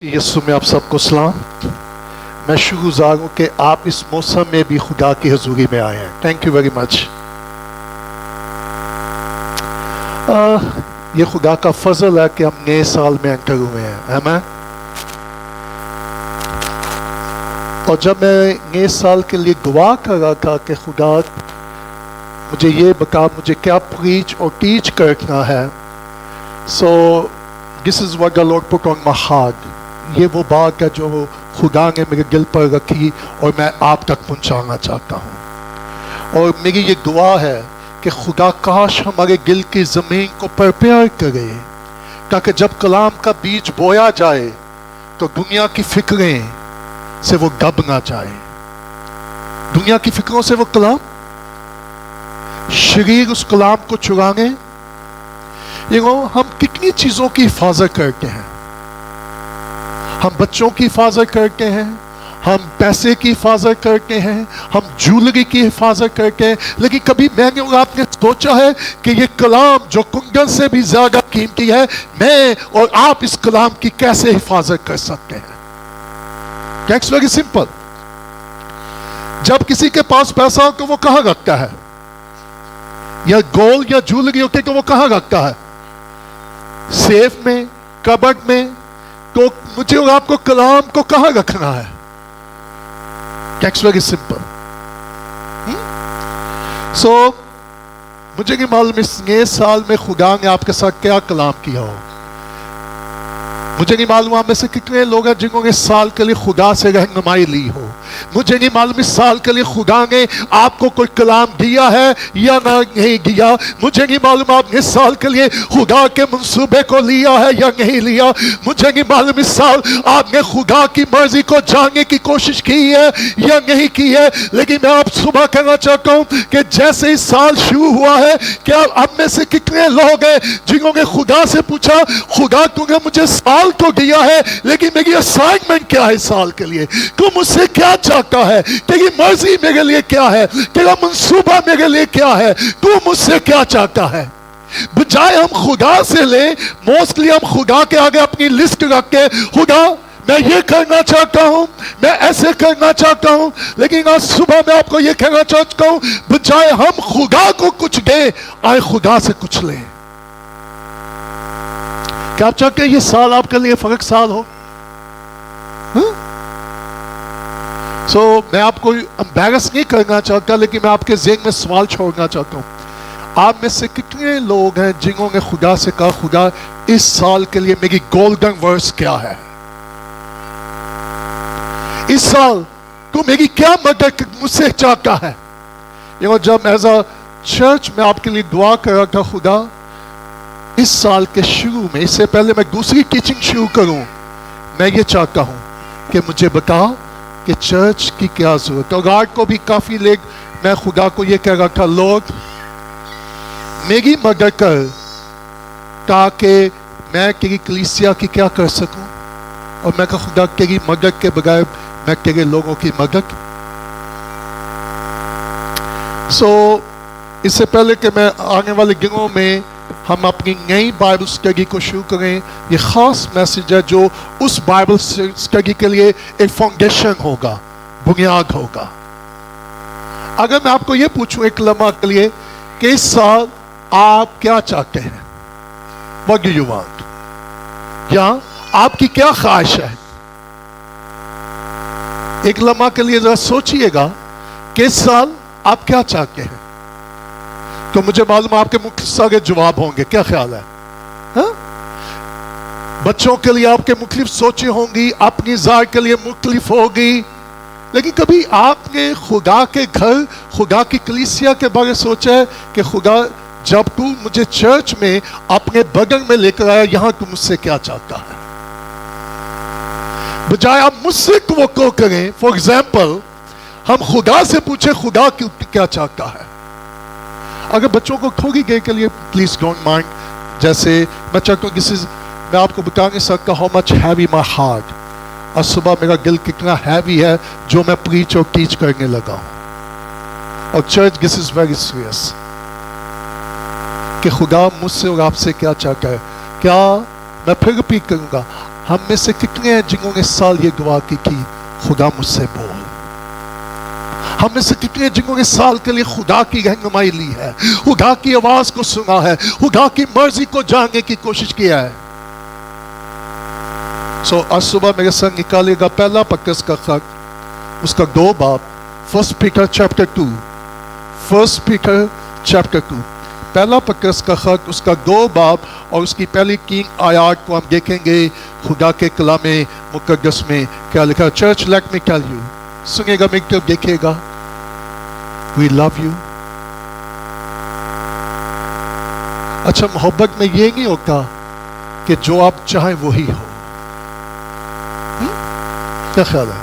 यीशु में आप सबको सलाम। मैं शुक्रगुज़ार हूँ कि आप इस मौसम में भी खुदा की हजूरी में आए हैं। Thank you very much. ये खुदा का फजल है कि हम नए साल में एंटर हुए हैं, आमीन। और जब मैं नए साल के लिए दुआ कर रहा था कि खुदा मुझे ये बता मुझे क्या प्रीच और टीच करना है, so this is what the Lord put on my heart. ये वो बात है जो खुदा ने मेरे दिल पर रखी और मैं आप तक पहुंचाना चाहता हूँ। और मेरी ये दुआ है कि खुदा काश हमारे दिल की ज़मीन को प्रिपेयर करे ताकि जब कलाम का बीज बोया जाए तो दुनिया की फिक्रें से वो दब ना जाए। दुनिया की फिक्रों से वो कलाम, शरीर उस कलाम को चुराने, हम कितनी चीज़ों की हिफाजत करते हैं। हम बच्चों की हिफाजत करते हैं, हम पैसे की हिफाजत करते हैं, हम ज्वेलरी की हिफाजत करते हैं, लेकिन कभी मैंने और आपने सोचा है कि ये कलाम जो कुंदन से भी ज्यादा कीमती है, मैं और आप इस कलाम की कैसे हिफाजत कर सकते हैं? It's very simple. जब किसी के पास पैसा हो तो वो कहाँ रखता है? या गोल्ड या ज्वेलरी होती तो वो कहाँ रखता है? सेफ में, कबर्ड में। तो मुझे और आपको कलाम को कहां रखना है? It's very simple. सो मुझे नहीं मालूम इस नए साल में खुदा ने आपके साथ क्या कलाम किया हो। मुझे नहीं मालूम आप में से कितने लोग हैं जिन्होंने इस साल के लिए खुदा से रहनुमाई ली हो। मुझे नहीं मालूम इस साल के लिए खुदा ने आपको कोई कलाम दिया है या ना नहीं दिया। मुझे नहीं मालूम आपने इस साल के लिए खुदा के मंसूबे को लिया है या नहीं लिया। मुझे नहीं मालूम इस साल आपने खुदा की मर्जी को जानने की कोशिश की है या नहीं की है। लेकिन मैं आप सुबह कहना चाहता हूँ कि जैसे इस साल शुरू हुआ है, क्या आप में से कितने लोग हैं जिन्होंने खुदा से पूछा, खुदा तूने मुझे साल तो दिया है लेकिन मेरी असाइनमेंट क्या है इस साल के लिए? तू मुझसे क्या चाहता है? तेरी मर्जी मेरे लिए क्या है? तेरा मंसूबा मेरे लिए क्या है? तू मुझसे क्या चाहता है? बजाय हम खुदा से ले, मोस्टली हम खुदा के आगे अपनी लिस्ट रख के, खुदा मैं ये करना चाहता हूं, मैं ऐसे करना चाहता हूं। लेकिन आज सुबह मैं आपको ये कहना चाहता हूं, बजाय हम खुदा को कुछ दें, आए खुदा से कुछ लें। क्या आप चाहते हैं ये साल आपके लिए फर्क साल हो? सो मैं आपको एम्बैरस नहीं करना चाहता, लेकिन मैं आपके ज़हन में सवाल छोड़ना चाहता हूं। आप में से कितने लोग हैं जिन्होंने खुदा से कहा, खुदा इस साल के लिए मेरी गोल्डन वर्स क्या है? इस साल तू मेरी क्या मदद मुझसे चाहता है? जब एज अ चर्च में आपके लिए दुआ कर रहा था, खुदा इस साल के शुरू में, इससे पहले मैं दूसरी टीचिंग शुरू करूं, मैं ये चाहता हूं कि मुझे बता कि चर्च की क्या जरूरत है। और रात को भी काफी लेट मैं खुदा को ये कह रहा था, लॉर्ड मेरी मदद कर ताकि मैं तेरी कलीसिया की क्या कर सकूं। और मैं कहा, खुदा तेरी मदद के बगैर मैं तेरे लोगों की मदद। सो इससे पहले कि मैं आने वाले दिनों में हम अपनी नई बाइबल स्टडी को शुरू करें, ये खास मैसेज है जो उस बाइबल स्टडी के लिए एक फाउंडेशन होगा, बुनियाद होगा। अगर मैं आपको ये पूछूं एक लम्हा के लिए कि इस साल आप क्या चाहते हैं, व्हाट डू यू वांट, या आपकी क्या ख्वाहिश है? एक लम्हा के लिए जरा सोचिएगा कि इस साल आप क्या चाहते हैं। तो मुझे मालूम आपके मुख्य सारे जवाब होंगे। क्या ख्याल है? हा? बच्चों के लिए आपके मुख्तलिफ सोचें होंगी, अपनी ज़ात के लिए मुख्तलिफ होगी। लेकिन कभी आपने खुदा के घर, खुदा की कलीसिया के बारे में सोचा है कि खुदा जब तू मुझे चर्च में अपने बगल में लेकर आया, यहां तू मुझसे क्या चाहता है? बजाय आप मुझसे तवक्को करें, फॉर एग्जाम्पल हम खुदा से पूछे खुदा क्या चाहता है। अगर बच्चों को थोड़ी देर के लिए प्लीज डोंट माइंड, जैसे मैं चाहता हूँ मैं आपको बता नहीं सकता how much heavy my heart, और सुबह मेरा दिल कितना हैवी है जो मैं प्रीच और टीच करने लगा हूँ। और church this is very serious कि खुदा मुझसे और आपसे क्या चाहता है। क्या मैं फिर रिपीट करूंगा, ہم میں سے کتنے ہیں جنہوں نے اس سال یہ دعا کی کہ خدا مجھ سے بول؟ ہم میں سے کتنے جنہوں نے سال کے لیے خدا کی رہنمائی لی ہے، خدا کی آواز کو سنا ہے، خدا کی مرضی کو جاننے کی کوشش کیا ہے؟ آج صبح میرے سنگ نکالے گا پہلا پترس کا خط، اس کا 2 باب، 1 پیٹر چیپٹر 2، 1 پیٹر چیپٹر 2، پہلا پترس کا خط، اس کا 2 باب اور اس کی پہلی 3 آیات کو ہم دیکھیں گے خدا کے کلام مقدس میں کیا لکھا ہے۔ Church let me tell you, سنے گا میری طرف دیکھے گا، وی لو یو۔ اچھا، محبت میں یہ نہیں ہوتا کہ جو آپ چاہیں وہی ہو، کیا خیال ہے؟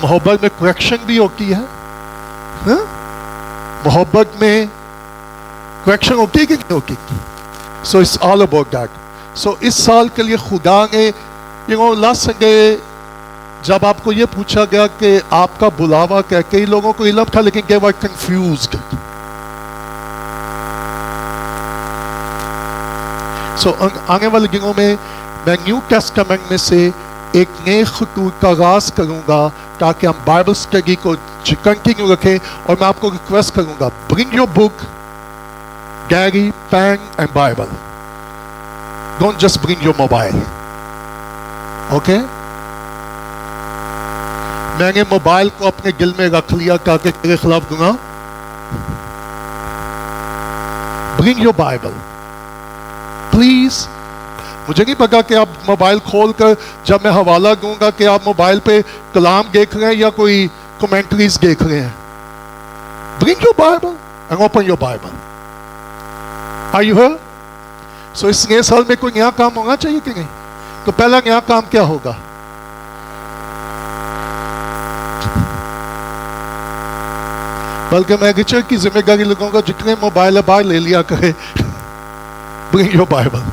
محبت میں کریکشن بھی ہوتی ہے، محبت میں کریکشن ہوتی ہے کہ نہیں ہوتی؟ it's all about that۔ اس سال کے لیے خدا نے لاسٹ سنڈے جب آپ کو یہ پوچھا گیا کہ آپ کا بلاوا کیا، کئی لوگوں کو علم تھا لیکن they were confused۔ آنے والے دنوں میں نیو ٹیسٹامنٹ میں سے ایک نئے خطوط کا آغاز کروں گا تاکہ ہم بائبل اسٹڈی کو کنٹینیو رکھیں، اور میں آپ کو ریکویسٹ کروں گا bring your book, diary, pen and Bible, don't just bring your mobile, okay? میں نے موبائل کو اپنے دل میں رکھ لیا تاکہ تیرے خلاف گناہ۔ برنگ یور بائبل پلیز۔ مجھے نہیں پتا کہ آپ موبائل کھول کر جب میں حوالہ دوں گا کہ آپ موبائل پہ کلام دیکھ رہے ہیں یا کوئی کمنٹریز دیکھ رہے ہیں۔ Bring your Bible and open your Bible. Are you here? اس نئے سال میں کوئی نیا کام ہونا چاہیے کہ نہیں؟ تو پہلا نیا کام کیا ہوگا؟ بلکہ میں ریچر کی ذمہ داری لگاؤں گا، جتنے موبائل ہے باہر لے لیا کرے۔ برنگ یور بائبل۔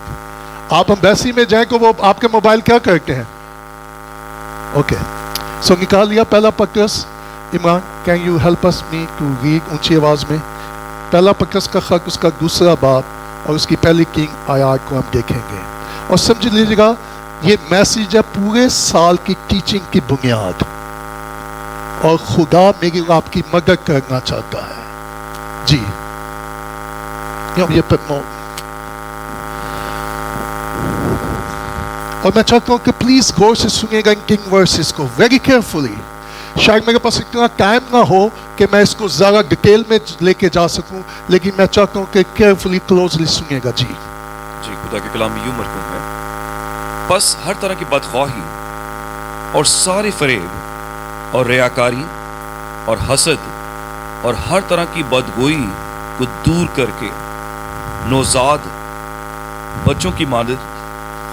آپ امبیسی میں جائیں تو وہ آپ کے موبائل کیا کرتے ہیں؟ اوکے، نکال لیا پہلا پترس۔ Imran, can you help us me to read اونچی آواز میں پہلا پترس کا خط، اس کا 2 باب اور اس کی پہلی 3 آیات کو ہم دیکھیں گے، اور سمجھ لیجیے گا یہ میسیج ہے پورے سال کی ٹیچنگ کی بنیاد، اور خدا میری آپ کی مدد کرنا چاہتا ہے۔ جی یہ اور میں چاہتا ہوں کہ پلیز غور سے سنیے گا ان 3 ورسز کو ویری کیئرفلی۔ شاید میرے پاس اتنا ٹائم نہ ہو کہ میں اس کو زیادہ ڈیٹیل میں لے کے جا سکوں، لیکن میں چاہتا ہوں کہ کیئرفلی کلوزلی سنیے گا۔ جی خدا کے کلام میں یوں مرکوم ہے، بس ہر طرح کی بدخواہی اور ساری فریب اور ریاکاری اور حسد اور ہر طرح کی بدگوئی کو دور کر کے نوزاد بچوں کی مانند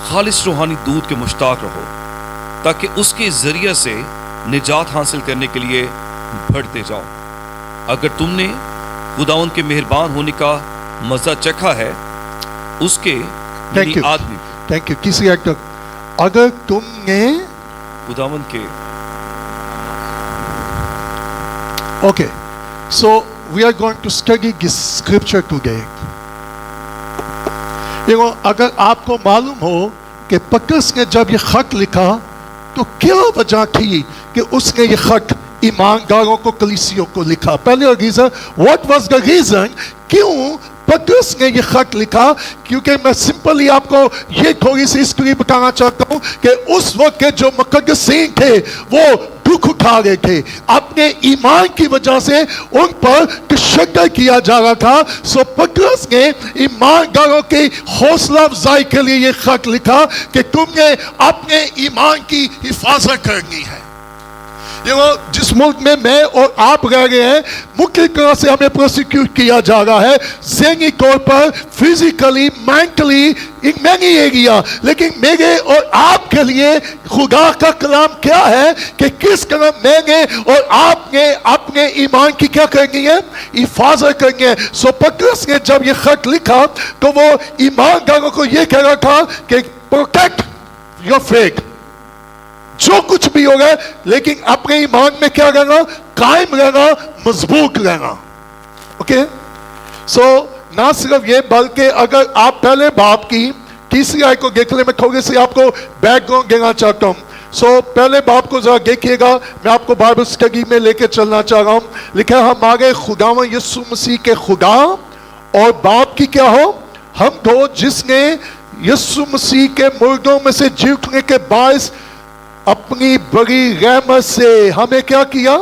خالص روحانی دودھ کے مشتاق رہو، تاکہ اس کے ذریعے سے نجات حاصل کرنے کے لیے بڑھتے جاؤ۔ اگر تم نے خداوند کے مہربان ہونے کا مزہ چکھا ہے، اس کے یعنی آدمی، تھینک یو، کسی ایک اگر تم نے خداوند کے Okay, so we are going to study this scripture today. اگر آپ کو معلوم ہو کہ پترس نے جب یہ خط لکھا تو کیا وجہ تھی کہ اس نے یہ خط ایمانداروں کو، کلیسیوں کو لکھا؟ پہلے reason, what was the reason کیوں پترس نے یہ خط لکھا؟ کیونکہ میں سمپلی آپ کو یہ تھوڑی سی ہسٹری بتانا چاہتا ہوں کہ اس وقت کے جو مقدسین تھے وہ دکھ اٹھا رہے تھے، اپنے ایمان کی وجہ سے ان پر تشدد کیا جا رہا تھا۔ پترس نے ایمانداروں کی حوصلہ افزائی کے لیے یہ خط لکھا کہ تم نے اپنے ایمان کی حفاظت کرنی ہے۔ جس ملک میں اور آپ رہ رہے ہیں، مختلف طرح سے ہمیں پروسیکیوٹ کیا جا رہا ہے، ذہنی طور پر، physically, mentally, in many area, لیکن میرے اور آپ کے لیے خدا کا کلام کیا ہے کہ کس طرح میں نے اور آپ نے اپنے ایمان کی کیا کرنی ہے؟ حفاظت کرنی ہے۔ پترس نے جب یہ خط لکھا تو وہ ایمانداروں کو یہ کہہ رہا تھا کہ پروٹیکٹ یور فیتھ، جو کچھ بھی ہوگا لیکن اپنے ایمان میں کیا رہنا؟ قائم رہنا، مضبوط رہنا۔ اوکے، نہ صرف یہ بلکہ اگر آپ پہلے باب کی तीसरी आयत को देखने में थोड़ी सी आपको बैकग्राउंड देना चाहता हूँ। पहले बाप को जरा देखिएगा, मैं आपको बाइबल स्टडी में लेके चलना चाह रहा हूँ। लिखा है हमारे खुदावन यीशु मसीह के खुदा और बाप की क्या हो, हम दो, जिसने यीशु मसीह के मुर्दों में से जी उठने के बायस अपनी बड़ी रहमत से हमें क्या किया।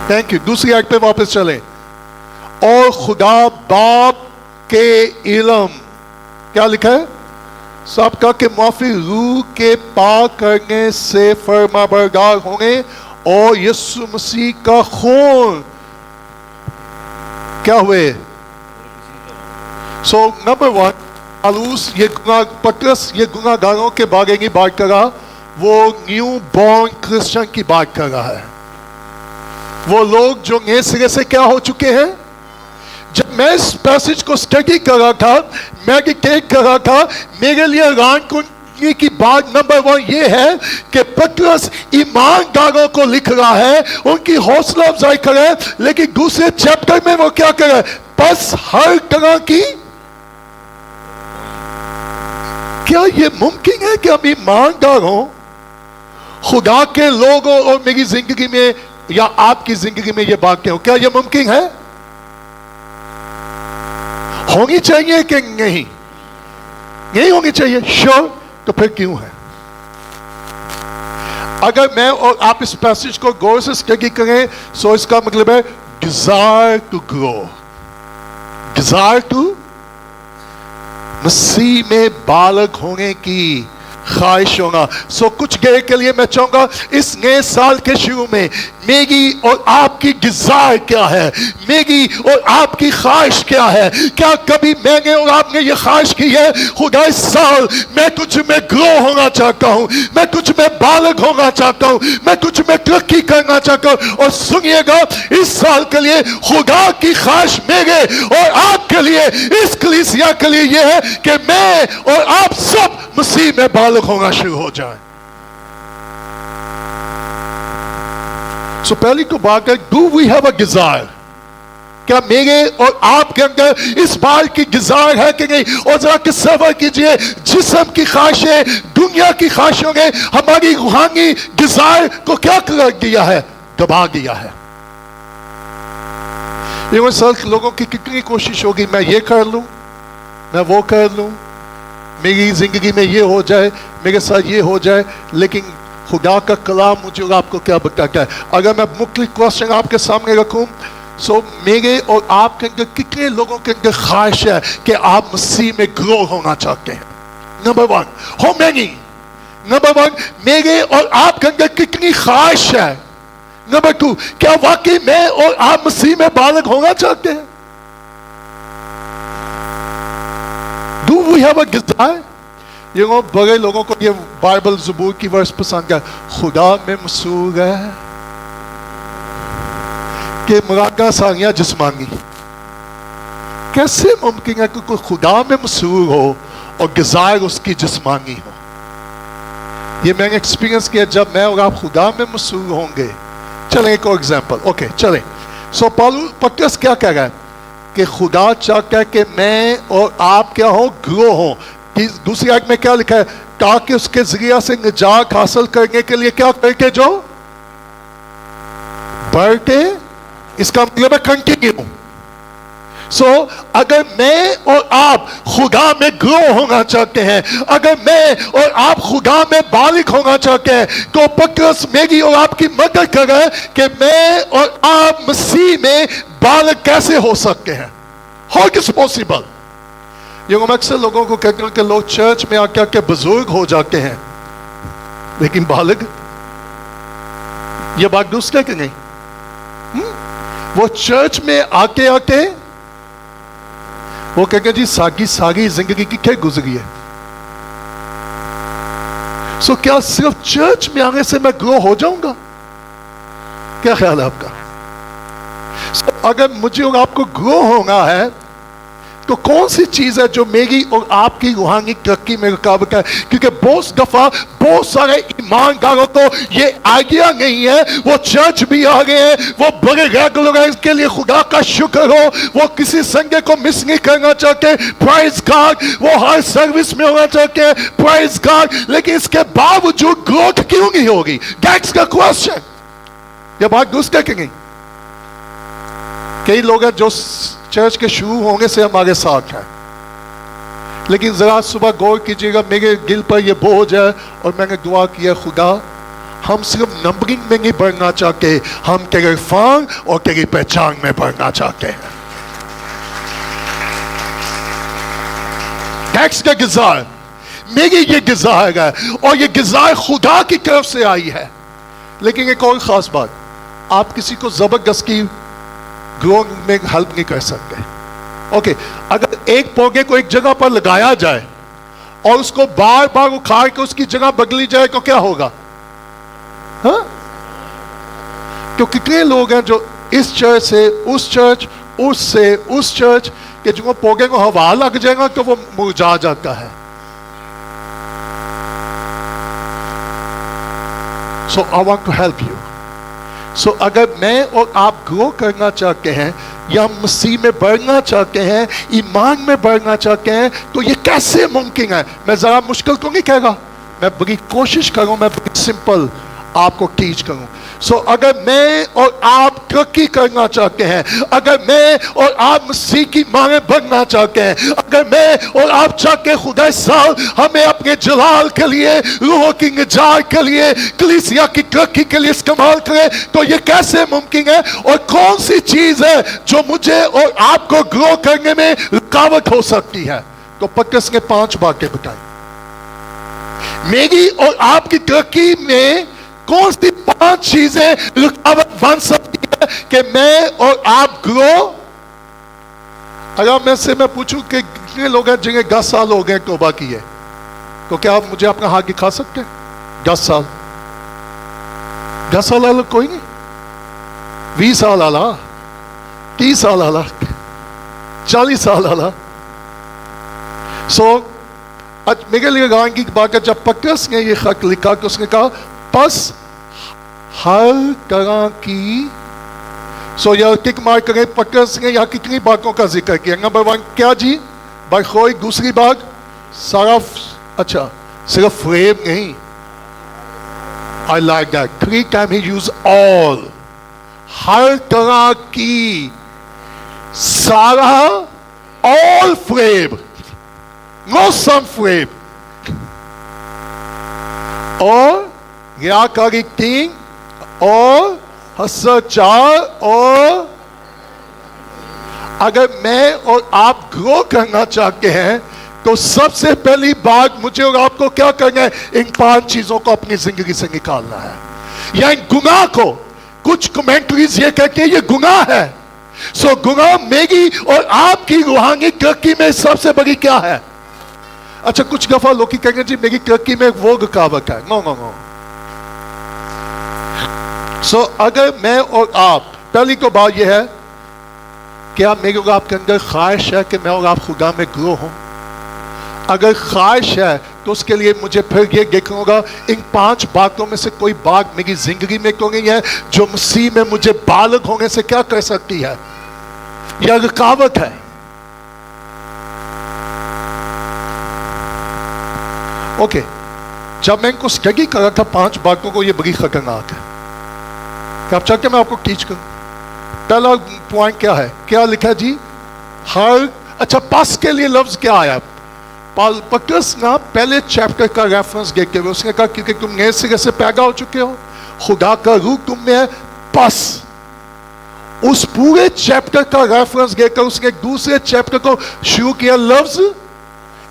Thank you. दूसरी आयत पे वापस चले। और खुदा बाप के इल्म, क्या लिखा है, सबका के मुआफी रूह के पाक करने से फरमाबरदार होंगे और यीशु मसीह का खून क्या हुए। नंबर वन, पालूस ये पतरस ये गुनाहगारों के बारे में बात कर रहा, वो न्यू बॉर्न क्रिश्चियन की बात कर रहा है। वो लोग जो नए सिरे से क्या हो चुके हैं। जब मैं इस पैसेज को स्टडी कर रहा था, मेडिटेट कर रहा था, मेरे लिए हैरान की बात नंबर वन ये है कि पतरस ईमानदारों को लिख रहा है, उनकी हौसला अफजाई कर रहा है, लेकिन दूसरे चैप्टर में वो क्या कर रहा है, बस हर तरह की। क्या ये मुमकिन है कि हम ईमानदार हों, खुदा के लोगों और मेरी जिंदगी में या आपकी जिंदगी में ये बात क्या हो, क्या ये मुमकिन है? होनी चाहिए कि नहीं? नहीं होनी चाहिए, श्योर। तो फिर क्यों है? अगर मैं और आप इस पैसेज को गौर से स्टडी करें, सो इसका मतलब है desire to grow, desire to मसीह में बालक होने की ख्वाहिश होना। कुछ देर के लिए मैं चाहूंगा इस नए साल के शुरू में मेरी और आपकी डिजायर क्या है, मेरी और आपकी ख्वाहिश क्या है। क्या कभी मैंने और आपने ये ख्वाहिश की है, खुदा इस साल मैं तुझ में ग्रो होना चाहता हूं, मैं तुझ में बालक होना चाहता हूं, मैं तुझ में तरक्की करना चाहता हूं। और सुनिएगा, इस साल के लिए खुदा की ख्वाहिश मेरे और आपके लिए, इस कलीसिया के लिए यह है कि मैं और आप सब मसीह में बालक होना शुरू हो जाए। पहली तो बात है, do we have a desire? क्या मेरे और आपके अंदर इस बार की डिजायर है कि नहीं? और जरा तसव्वुर कीजिए, जिस्म की ख्वाहिशें, दुनिया की ख्वाहिशों ने हमारी रूहानी डिजायर को क्या कर दिया है, दबा दिया है। ये सब लोगों की कितनी कोशिश होगी, मैं ये कर लूं, मैं वो कर लूं, मेरी जिंदगी में ये हो जाए, मेरे साथ ये हो जाए, लेकिन खुदा का कलाम मुझे और आपको क्या बताता है? अगर मैं मुख्तलिफ क्वेश्चन आपके सामने रखूं, मेरे और आपके अंदर कितने लोगों के अंदर ख्वाहिश है कि आप मसीह में ग्रो होना चाहते हैं? Number one, how many? Number one, मेरे और आपके अंदर कितनी ख्वाहिश है? नंबर टू, क्या वाकई मैं और आप मसीह में बालक होना चाहते हैं? Do we have a desire? ये बड़े लोगों को ये बाइबल ज़बूर की वर्स पसंद है, खुदा में मसूर है कि मुरादा सारियां जिस्मानी। कैसे मुमकिन है कि कोई खुदा में मसूर हो और डिजायर उसकी जिस्मानी हो? ये मैंने एक्सपीरियंस किया जब मैं और आप खुदा में मसूर होंगे। चलें एक और एग्जाम्पल, ओके चलें। पतरस क्या कह रहा है कि खुदा चाहता है कि मैं और आप क्या हो, ग्रो हो। दूसरी आयत में क्या लिखा है, ताकि उसके जरिया से निजात हासिल करने के लिए क्या करके जो बढ़ते, इसका मतलब है कंटिन्यू। अगर मैं और आप खुदा में ग्रो होना चाहते हैं, अगर मैं और आप खुदा में बालिक होना चाहते हैं, तो पतरस मेरी और आपकी मदद कर रहा है कि मैं और आप मसीह में बालक कैसे हो सकते हैं। How it is possible? ये हम अक्सर लोगों को कहते हैं कि लोग चर्च में आके आके बुजुर्ग हो जाते हैं, लेकिन बालक, ये बात दूसरे की नहीं। वो चर्च में आके आके वो कहते जी सागी सागी जिंदगी की क्या गुजरी है। क्या सिर्फ चर्च में आने से मैं ग्रो हो जाऊंगा? क्या ख्याल है आपका? अगर मुझे और आपको ग्रो होना है तो कौन सी चीज है जो मेरी और आपकी रूहानी तरक्की में रुकावट है? क्योंकि बहुत दफा बहुत सारे ईमानदारों को ये आइडिया नहीं है, वो चर्च भी आ गए हैं, वो बड़े रेगुलर हैं, इसके लिए खुदा का शुक्र हो, वो किसी संडे को मिस नहीं करना चाहते, प्राइज गॉड, वो हर सर्विस में होना चाहते, प्राइज गॉड, लेकिन इसके बावजूद ग्रोथ क्यों नहीं होगी? That's the question. ये बात दुरुस्त करेंगे। कई लोग हैं जो चर्च के शुरू होने से हमारे साथ हैं, लेकिन जरा सुबह गौर कीजिएगा, मेरे दिल पर यह बोझ है और मैंने दुआ किया, खुदा हम सिर्फ नंबरिंग में नहीं बढ़ना चाहते, हम तेरे इरफान और तेरी पहचान में बढ़ना चाहते हैं। टैक्स का गिजार मेरी ये गिजार है और ये गिजार खुदा की तरफ से आई है। लेकिन एक और खास बात, आप किसी को जबरदस्ती ग्रो में हेल्प नहीं कर सकते। ओके, अगर एक पौधे को एक जगह पर लगाया जाए और उसको बार बार उखाड़ के उसकी जगह बदली जाए तो क्या होगा? हाँ? तो कितने लोग हैं जो इस चर्च से उस चर्च, उससे उस चर्च के, जो पौधे को हवा लग जाएगा तो वो मुरझा जाता है। So I want to help you. So अगर मैं और आप ग्रो करना चाहते हैं या मसीह में बढ़ना चाहते हैं, ईमान में बढ़ना चाहते हैं, तो ये कैसे मुमकिन है? मैं जरा मुश्किल तो नहीं कहेगा, मैं बड़ी कोशिश करूं, मैं बड़ी सिंपल आपको टीच करूं। सो अगर मैं और आप तरक्की करना चाहते हैं, अगर मैं और आप मसीह की मांगे बढ़ना चाहते हैं, अगर मैं और आप चाहते खुदा साल हमें अपने जलाल के लिए, रूह की निजात के लिए, कलीसिया की तरक्की के लिए इस्तेमाल करें, तो ये कैसे मुमकिन है? और कौन सी चीज है जो मुझे और आपको ग्रो करने में रुकावट हो सकती है? तो पतरस ने 5 बातें बताई। मेरी और आपकी तरक्की में कौन सी 5 चीजें रुकावट बन सकती है कि मैं और आप ग्रो? अगर मैं पूछूं कि कितने लोग हैं जिन्हें 10 साल हो गए तौबा किए, तो क्या आप मुझे अपना हाथ दिखा सकते हैं? 10 साल, 10 साल वाला कोई नहीं, 20 साल वाला, 30 साल वाला, 40 साल वाला। सो आज मेरे लिए गांव की बात है, जब पतरस ने ये खत लिखा तो उसने कहा बस हर तरह की, सो यह टिक मार करें, पतरस ने यहाँ कितनी बातों का जिक्र किया? नंबर 1 क्या जी? बरखोई। दूसरी बात सारा, अच्छा सिर्फ फ्रेम नहीं, आई लाइक दैट, 3 टाइम ही यूज ऑल, हर तरह की, सारा, all frame, no some frame. और रियाकारी 3 और हसद 4। और अगर मैं और आप ग्रो करना चाहते हैं तो सबसे पहली बात मुझे और आपको क्या करना है? इन 5 चीजों को अपनी जिंदगी से निकालना है, या इन गुनाह को, कुछ कमेंट्रीज ये कहते हैं ये गुनाह है। सो गुनाह मेरी और आपकी रूहानी तरक्की में सबसे बड़ी क्या है? अच्छा, कुछ दफा लोग कहेंगे जी मेरी तरक्की में वो रुकावट है। No no no. सो अगर मैं और आप, पहली तो बात यह है, क्या मेरे और आपके अंदर ख्वाहिश है कि मैं और आप खुदा में ग्रो हों? अगर ख्वाहिश है तो उसके लिए मुझे फिर ये देखना होगा इन 5 बातों में से कोई बात मेरी जिंदगी में क्यों नहीं है जो मसीह में मुझे बालग होने से क्या कर सकती है या रुकावट है। ओके, जब मैं इनको स्टडी कर रहा था 5 बातों को, ये बड़ी खतरनाक है। क्या आप चाहते मैं आपको टीच करूं? पहला पॉइंट क्या है? क्या लिखा जी? हर, अच्छा पास के लिए लफ्ज क्या आया? पतरस ना पहले चैप्टर का रेफरेंस देखते हुए उसने कहा क्योंकि तुम नए सिरे से पैदा हो चुके हो, खुदा का रूह तुम में है, बस उस पूरे चैप्टर का रेफरेंस देकर उसने दूसरे चैप्टर को शुरू किया। लफ्ज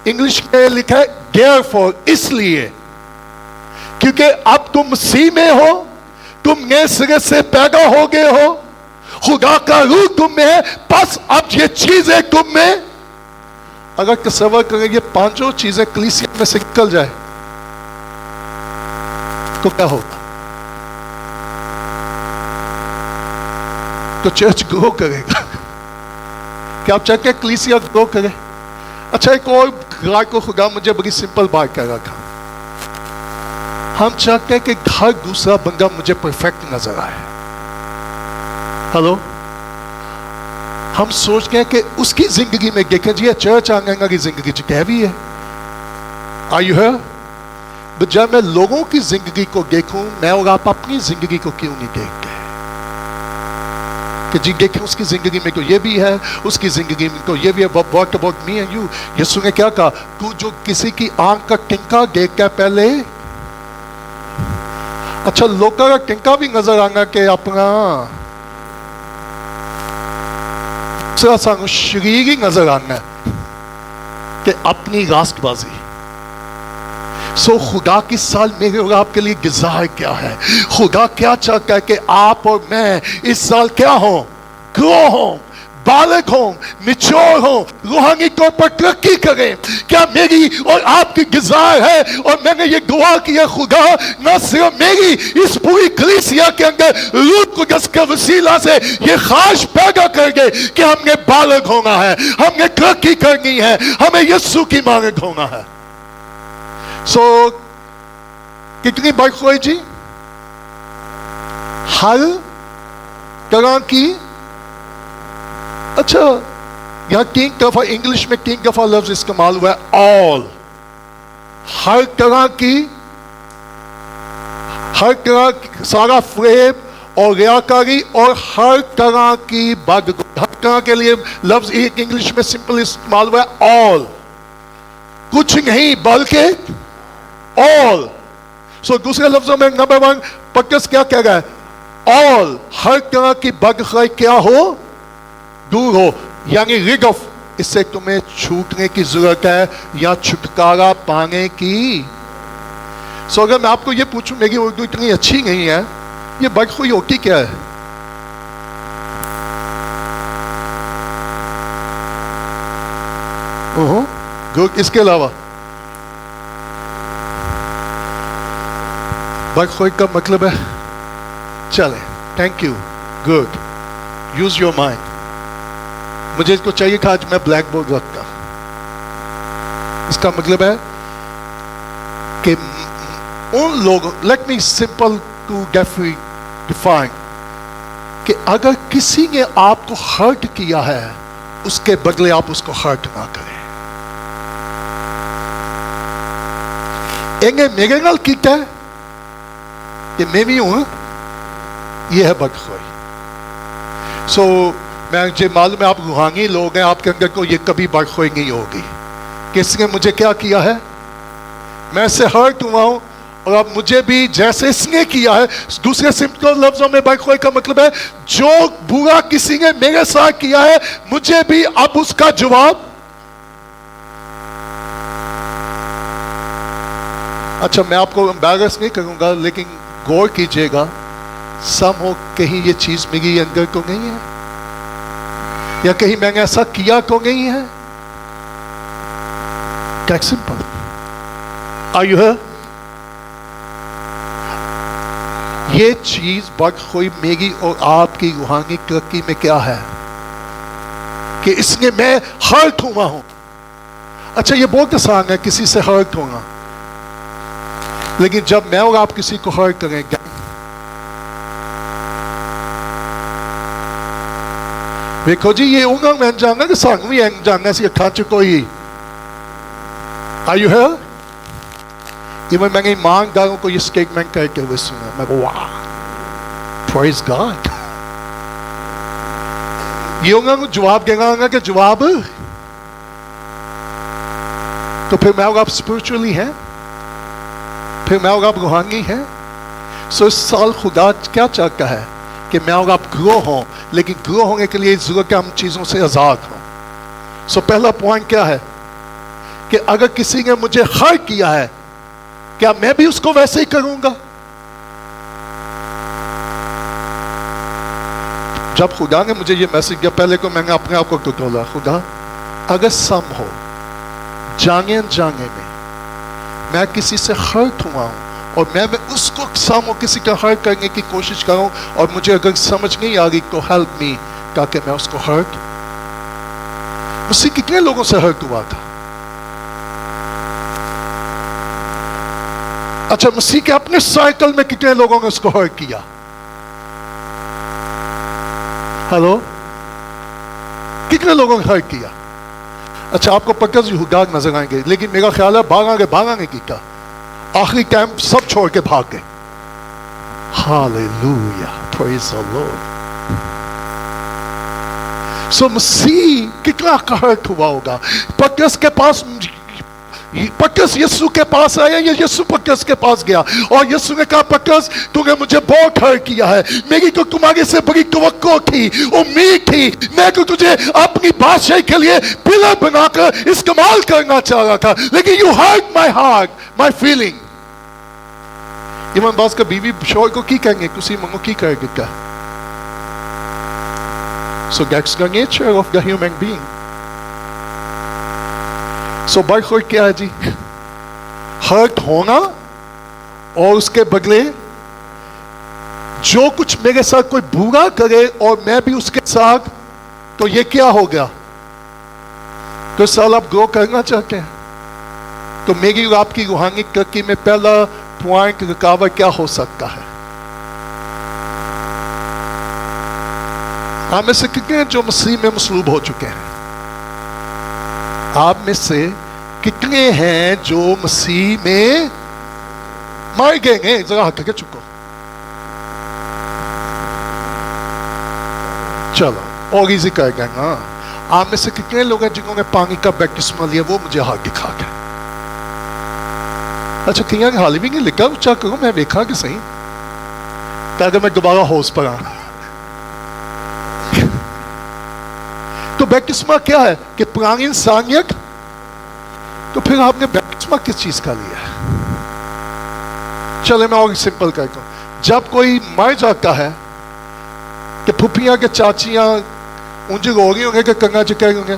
इंग्लिश में लिखा है therefore, इसलिए, क्योंकि अब तुम मसीह में हो, तुम नए सिरे से पैदा हो गए हो, खुदा का रूह तुम में है, बस अब ये चीजें तुम में, अगर तस्वर करें ये 5 चीजें कलीसिया में से निकल जाए तो क्या होगा? तो चर्च ग्रो करेगा। क्या आप चाहते हैं कलीसिया ग्रो करे? अच्छा, एक और राय को खुदा मुझे बड़ी सिंपल बात कह रखा, हम चाहते हैं कि हर दूसरा बंदा मुझे परफेक्ट नजर आए। हेलो, हम सोचते हैं कि उसकी जिंदगी में देखें जी चर्च आंगन की जिंदगी च कह भी है, आर यू हियर? जब मैं लोगों की जिंदगी को देखूं, मैं और आप अपनी जिंदगी को क्यों नहीं देखते कि जी देखें उसकी जिंदगी में तो ये भी है, उसकी जिंदगी में तो ये भी है। What about me and you? Yeshu ने क्या कहा? तू जो किसी की आंख का टिंका देख के पहले, अच्छा लोगों का टिंका भी नजर आना कि अपना शरीर ही नजर आना कि अपनी राष्ट्रबाजी। सो खुदा की साल मेरे और आपके लिए गिज़ा क्या है? खुदा क्या चाहता है कि आप और मैं इस साल क्या हो? ग्रो हो, बालक हो, मिच्योर हो, रूहानी तौर पर तरक्की करें। क्या मेरी और आपकी गिज़ा है? और मैंने ये दुआ किया, खुदा न सिर्फ मेरी इस पूरी कलीसिया के अंदर रूह कुदस के वसीला से ये ख्वाहिश पैदा कर दे कि हमने बालक होना है, हमने तरक्की करनी है, हमें यीशु की मानद होना है। सो कितनी बरखोई जी? हर तरह की। अच्छा, यहां 3 दफा इंग्लिश में 3 दफा लफ्ज इस्तेमाल हुआ है, ऑल। हर तरह की, हर तरह की, सारा फ्रेब और रियाकारी और हर तरह की बद, हर तरह के लिए लफ्ज एक इंग्लिश में सिंपल इस्तेमाल हुआ है, ऑल। कुछ नहीं बल्कि ऑल। सो दूसरे लफ्जों में नंबर 1 पक्कस क्या कह रहा है? ऑल। हर तरह की बदखलाई क्या हो? दूर हो, यानी रिड ऑफ। इससे तुम्हें छूटने की जरूरत है या छुटकारा पाने की। सो अगर मैं आपको ये पूछूं, मेरी उर्दू इतनी अच्छी नहीं है, ये बदखलाई होती क्या है? गुड। इसके अलावा बदखलाई का मतलब है, चले, thank you, good, use your mind. मुझे इसको चाहिए था आज मैं ब्लैक बोर्ड रखता। इसका मतलब है कि उन लोगों, let me simple to define, कि अगर किसी ने आपको हर्ट किया है, उसके बदले आप उसको हर्ट ना करें। एंगे मेरे नाल कीता है कि मैं भी हूं, यह है बदखलाई। सो मुझे मालूम है आप रूहानी लोग हैं, आपके अंदर को ये कभी बदखलाई नहीं होगी। किसने मुझे क्या किया है? मैं इससे हर्ट हुआ हूं और अब मुझे भी जैसे इसने किया है। दूसरे सिंपल लफ्जों में बदखलाई का मतलब है जो बुरा किसी ने मेरे साथ किया है, मुझे भी अब उसका जवाब। अच्छा, मैं आपको एम्बैरस नहीं करूंगा, लेकिन गौर कीजिएगा, सम हो कहीं ये चीज मेरी अंदर को नहीं है, या कहीं मैंने ऐसा किया तो नहीं है। That's simple. Are you here? ये चीज बदखलाई मेरी और आपकी रूहानी तरक्की में क्या है कि इसने मैं हर्ट हुआ हूं। अच्छा, ये बहुत आसान है किसी से हर्ट होना, लेकिन जब मैं और आप किसी को हर्ट करेंगे, देखो जी ये उंगा मैं जानना कि सांग भी एंग जानना सी अखा च कोई। Are you here? इवन मैंने ईमानदारों को ये स्टेटमेंट करते हुए सुना, मैं वाह, प्रेज गॉड। ये उंगा को जवाब देगा कि जवाब, तो फिर मैं और आप स्पिरिचुअली हैं, फिर मैं और आप रूहानी हैं। सो इस साल खुदा क्या चाहता है कि मैं और आप ग्रो हों, लेकिन ग्रो होने के लिए जरूरत है हम चीजों से आजाद हों। सो पहला पॉइंट क्या है कि अगर किसी ने मुझे हर्ट किया है, क्या मैं भी उसको वैसे ही करूंगा? जब खुदा ने मुझे ये मैसेज दिया, पहले को मैंने अपने आप को टटोला, खुदा अगर सम हो जाने अनजाने में मैं किसी से हर्ट हुआ हूं और मैं उसको सामो किसी का हर्ट करने की कोशिश करूं, और मुझे अगर समझ नहीं आ रही तो हेल्प मी, ताकि मैं उसको हर्ट मसीह कितने लोगों से हर्ट हुआ था? अच्छा, मसीह के अपने साइकिल में कितने लोगों ने उसको हर्ट किया? हेलो, कितने लोगों ने हर्ट किया? अच्छा, आपको पक्का यहूदा नजर आएंगे, लेकिन मेरा ख्याल है भागांगे की क्या, आखिरी टाइम सब छोड़ के भाग गए। Hallelujah, praise the lord. So मसीह कितना हर्ट हुआ होगा। पतरस के पास, पतरस यीशु के पास आया या यीशु पतरस के पास गया? और यीशु ने कहा, पतरस तूने मुझे बहुत हर्ट किया है, मेरी तो तुम्हारे से बड़ी तवक्को थी, उम्मीद थी, मैं तो तुझे अपनी बादशाही के लिए पिलर बनाकर इस्तेमाल करना चाह रहा था, लेकिन you hurt my heart, my feeling. इमाम बास का बीवी शोर को की कहेंगे, कुछ मंगो की करेंगे क्या? So that's the nature of the human being. So बरखुर क्या है जी? हर्ट होना और उसके बदले जो कुछ मेरे साथ कोई बुरा करे और मैं भी उसके साथ, तो ये क्या हो गया? तो साल आप ग्रो करना चाहते हैं, तो मेरी और आपकी रूहानी तरक्की में पहला पॉइंट रुकावट क्या हो सकता है? आप में से कितने हैं जो मसीह में मसलूब हो चुके हैं? आप में से कितने हैं जो मसीह में मर गए हैं? जरा हक के चुको। चलो और इजी कर गए ना। आप में से कितने लोग हैं जिन्होंने पानी का बैप्टिस्मा लिया? वो मुझे हाथ दिखा गए। अच्छा, कहीं हाल भी नहीं लिखा, ऊंचा करो, मैं देखा कि सही, ताकि मैं दोबारा होश पर आ। तो बैप्टिस्मा क्या है कि पुरानी इंसानियत, तो फिर आपने बैप्टिस्मा किस चीज का लिया? चले मैं और सिंपल करता हूं। जब कोई मर जाता है कि फुफियां के चाचियां उनसे रो रही होंगे कि कंगा जी कह होंगे,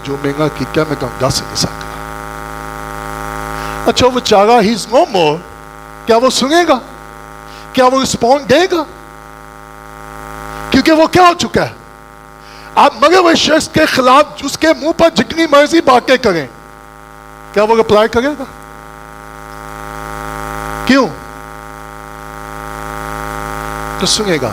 जो महंगा की क्या मैं कहूँ दस नहीं सकता। अच्छा, वो चारा ही इज नो मोर, क्या वो सुनेगा? क्या वो रिस्पॉन्ड देगा? क्योंकि वो क्या हो चुका है। आप मरे हुए शख्स के खिलाफ उसके मुंह पर जितनी मर्जी बातें करें, क्या वो रिप्लाई करेगा? क्यों? तो सुनेगा।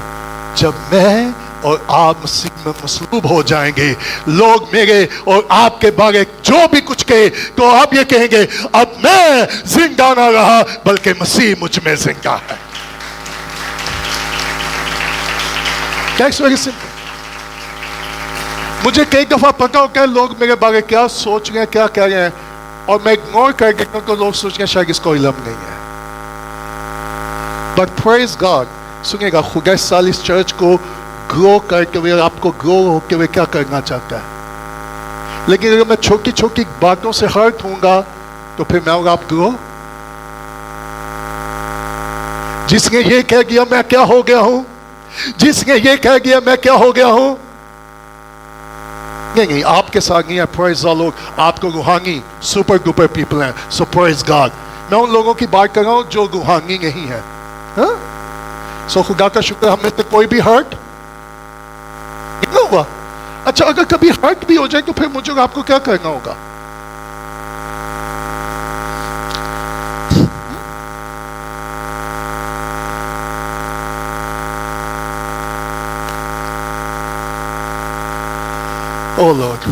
जब मैं और आप मसीह में मसलूब हो जाएंगे, लोग मेरे और आपके बारे जो भी कुछ कहे, तो आप ये कहेंगे, अब मैं जिंदा ना रहा बल्कि मसीह मुझ में जिंदा है। That's very simple. मुझे कई दफा पता होता है लोग मेरे बारे क्या सोच रहे हैं, क्या कह रहे हैं, और मैं इग्नोर कर देता हूं, तो लोग सोच रहे हैं शायद इसको इल्म नहीं है। बट प्रेज गॉड, सुनिएगा, खुदा साल इस चर्च को ग्रो करके हुए, आपको ग्रो होके हुए क्या करना चाहता है। लेकिन अगर मैं छोटी छोटी बातों से हर्ट होऊंगा, तो फिर मैं और आप ग्रो? जिसने ये कह दिया मैं क्या हो गया हूं, जिसने ये कह दिया मैं क्या हो गया हूं, नहीं, आपके साथ नहीं है। प्रेज द लॉर्ड, आपको रूहानी सुपर डुपर पीपल हैं। सो प्रेज गॉड। मैं उन लोगों की बात कर रहा हूं जो रूहानी नहीं है। सो खुदा का शुक्र, हमें तो कोई भी हर्ट नहीं हुआ। अच्छा, अगर कभी हर्ट भी हो जाए तो फिर मुझे आपको क्या करना होगा? ओ लॉर्ड,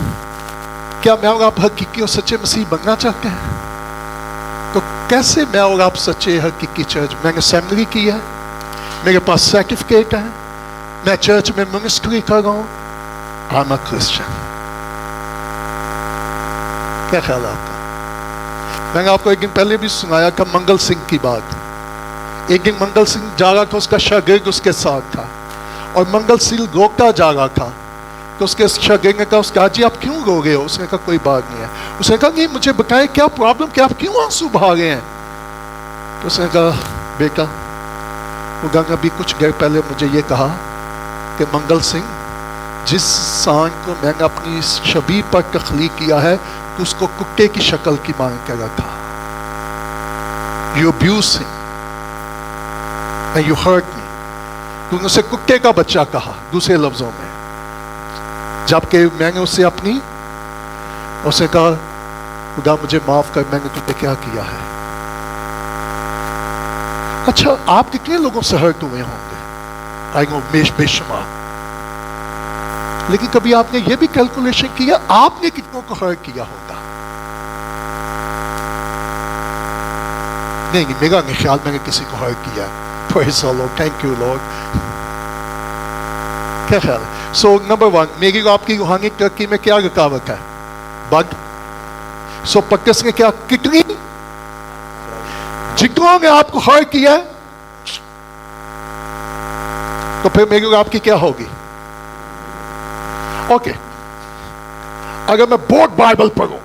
क्या मैं और आप हकीकी और सच्चे मसीह बनना चाहते हैं? तो कैसे मैं और आप सच्चे हकीकी चर्च? मैंने सेमिनरी की है, मेरे पास सर्टिफिकेट है, मैं चर्च में मिनिस्ट्री कर रहा हूं, आई एम अ क्रिश्चियन। क्या ख्याल है आपका? मैंने आपको एक दिन पहले भी सुनाया था मंगल सिंह की बात। एक दिन मंगल सिंह जा रहा था, उसका शागिर्द उसके साथ था, और मंगल सिंह रोकता जा रहा था। तो उसके शागिर्द ने कहा, उसका जी आप क्यों रो गए हो? उसने कहा कोई बात नहीं है। उसने कहा नहीं, मुझे बताएं क्या प्रॉब्लम, क्या आप क्यों आंसू बहा रहे हैं? तो उसने कहा, बेटा वो गंगा अभी कुछ देर पहले मुझे ये कहा कि मंगल सिंह, जिस इंसान को मैंने अपनी छवि पर तख्लीक किया है, तो उसको कुत्ते की शक्ल की मांग कर रखा। You abuse him and you hurt me. तूने उसे कुत्ते का बच्चा कहा, दूसरे लफ्जों में, जबकि मैंने उसे अपनी उसने कहा खुदा मुझे माफ कर, मैंने तुझे क्या किया है। अच्छा, आप कितने लोगों से हर्ट हुए होंगे? आई नो बेशुमार। लेकिन कभी आपने ये भी कैलकुलेशन किया आपने कितनों को हर्ट किया होगा? नहीं, मेरा नहीं ख्याल मैंने किसी को हर्ट किया। Praise the Lord, thank you Lord। क्या ख्याल है? सो नंबर 1, मेरी आपकी रूहानी तरक्की में क्या रुकावट है? बग। सो पक्कस ने क्या कितनी जितनों ने आपको हर्ट किया है, तो फिर मेरी आपकी क्या होगी? ओके, अगर मैं बहुत बाइबल पढ़ूं,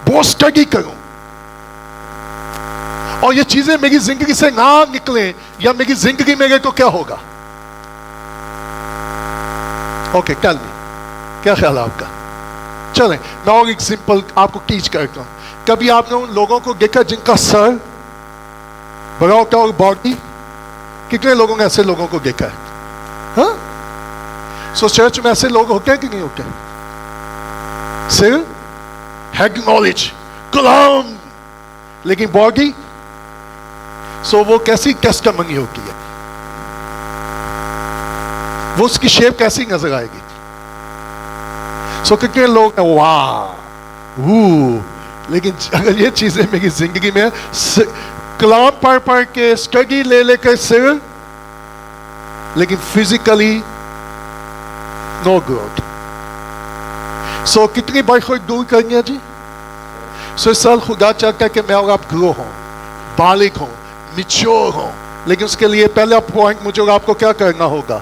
बहुत स्टडी करूं और ये चीजें मेरी जिंदगी से ना निकले या मेरी जिंदगी में गए, तो क्या होगा? ओके, टेल मी, क्या ख्याल है आपका? चलें, मैं और एक सिंपल आपको टीच करता हूं। कभी आपने उन लोगों को देखा जिनका सर बड़ा होता है और बॉडी? कितने लोगों ने ऐसे लोगों को देखा है? हाँ? सो चर्च में ऐसे लोग होते हैं कि नहीं होते? सिर हेड नॉलेज कलाम, लेकिन बॉडी, सो वो कैसी टेस्टामनी होती है? वो उसकी शेप कैसी नजर आएगी? सो कितने लोग वाह, लेकिन अगर ये चीजें मेरी जिंदगी में कलाम पढ़ के स्टडी ले लेकर सिर, लेकिन फिजिकली नो ग्रोथ। सो कितनी बरखत दूर करनी है जी? सो इस साल खुदा चाहता है कि मैं और आप ग्रो हों, बालिग हों, मिच्योर हों, लेकिन उसके लिए पहला पॉइंट मुझे और आपको क्या करना होगा?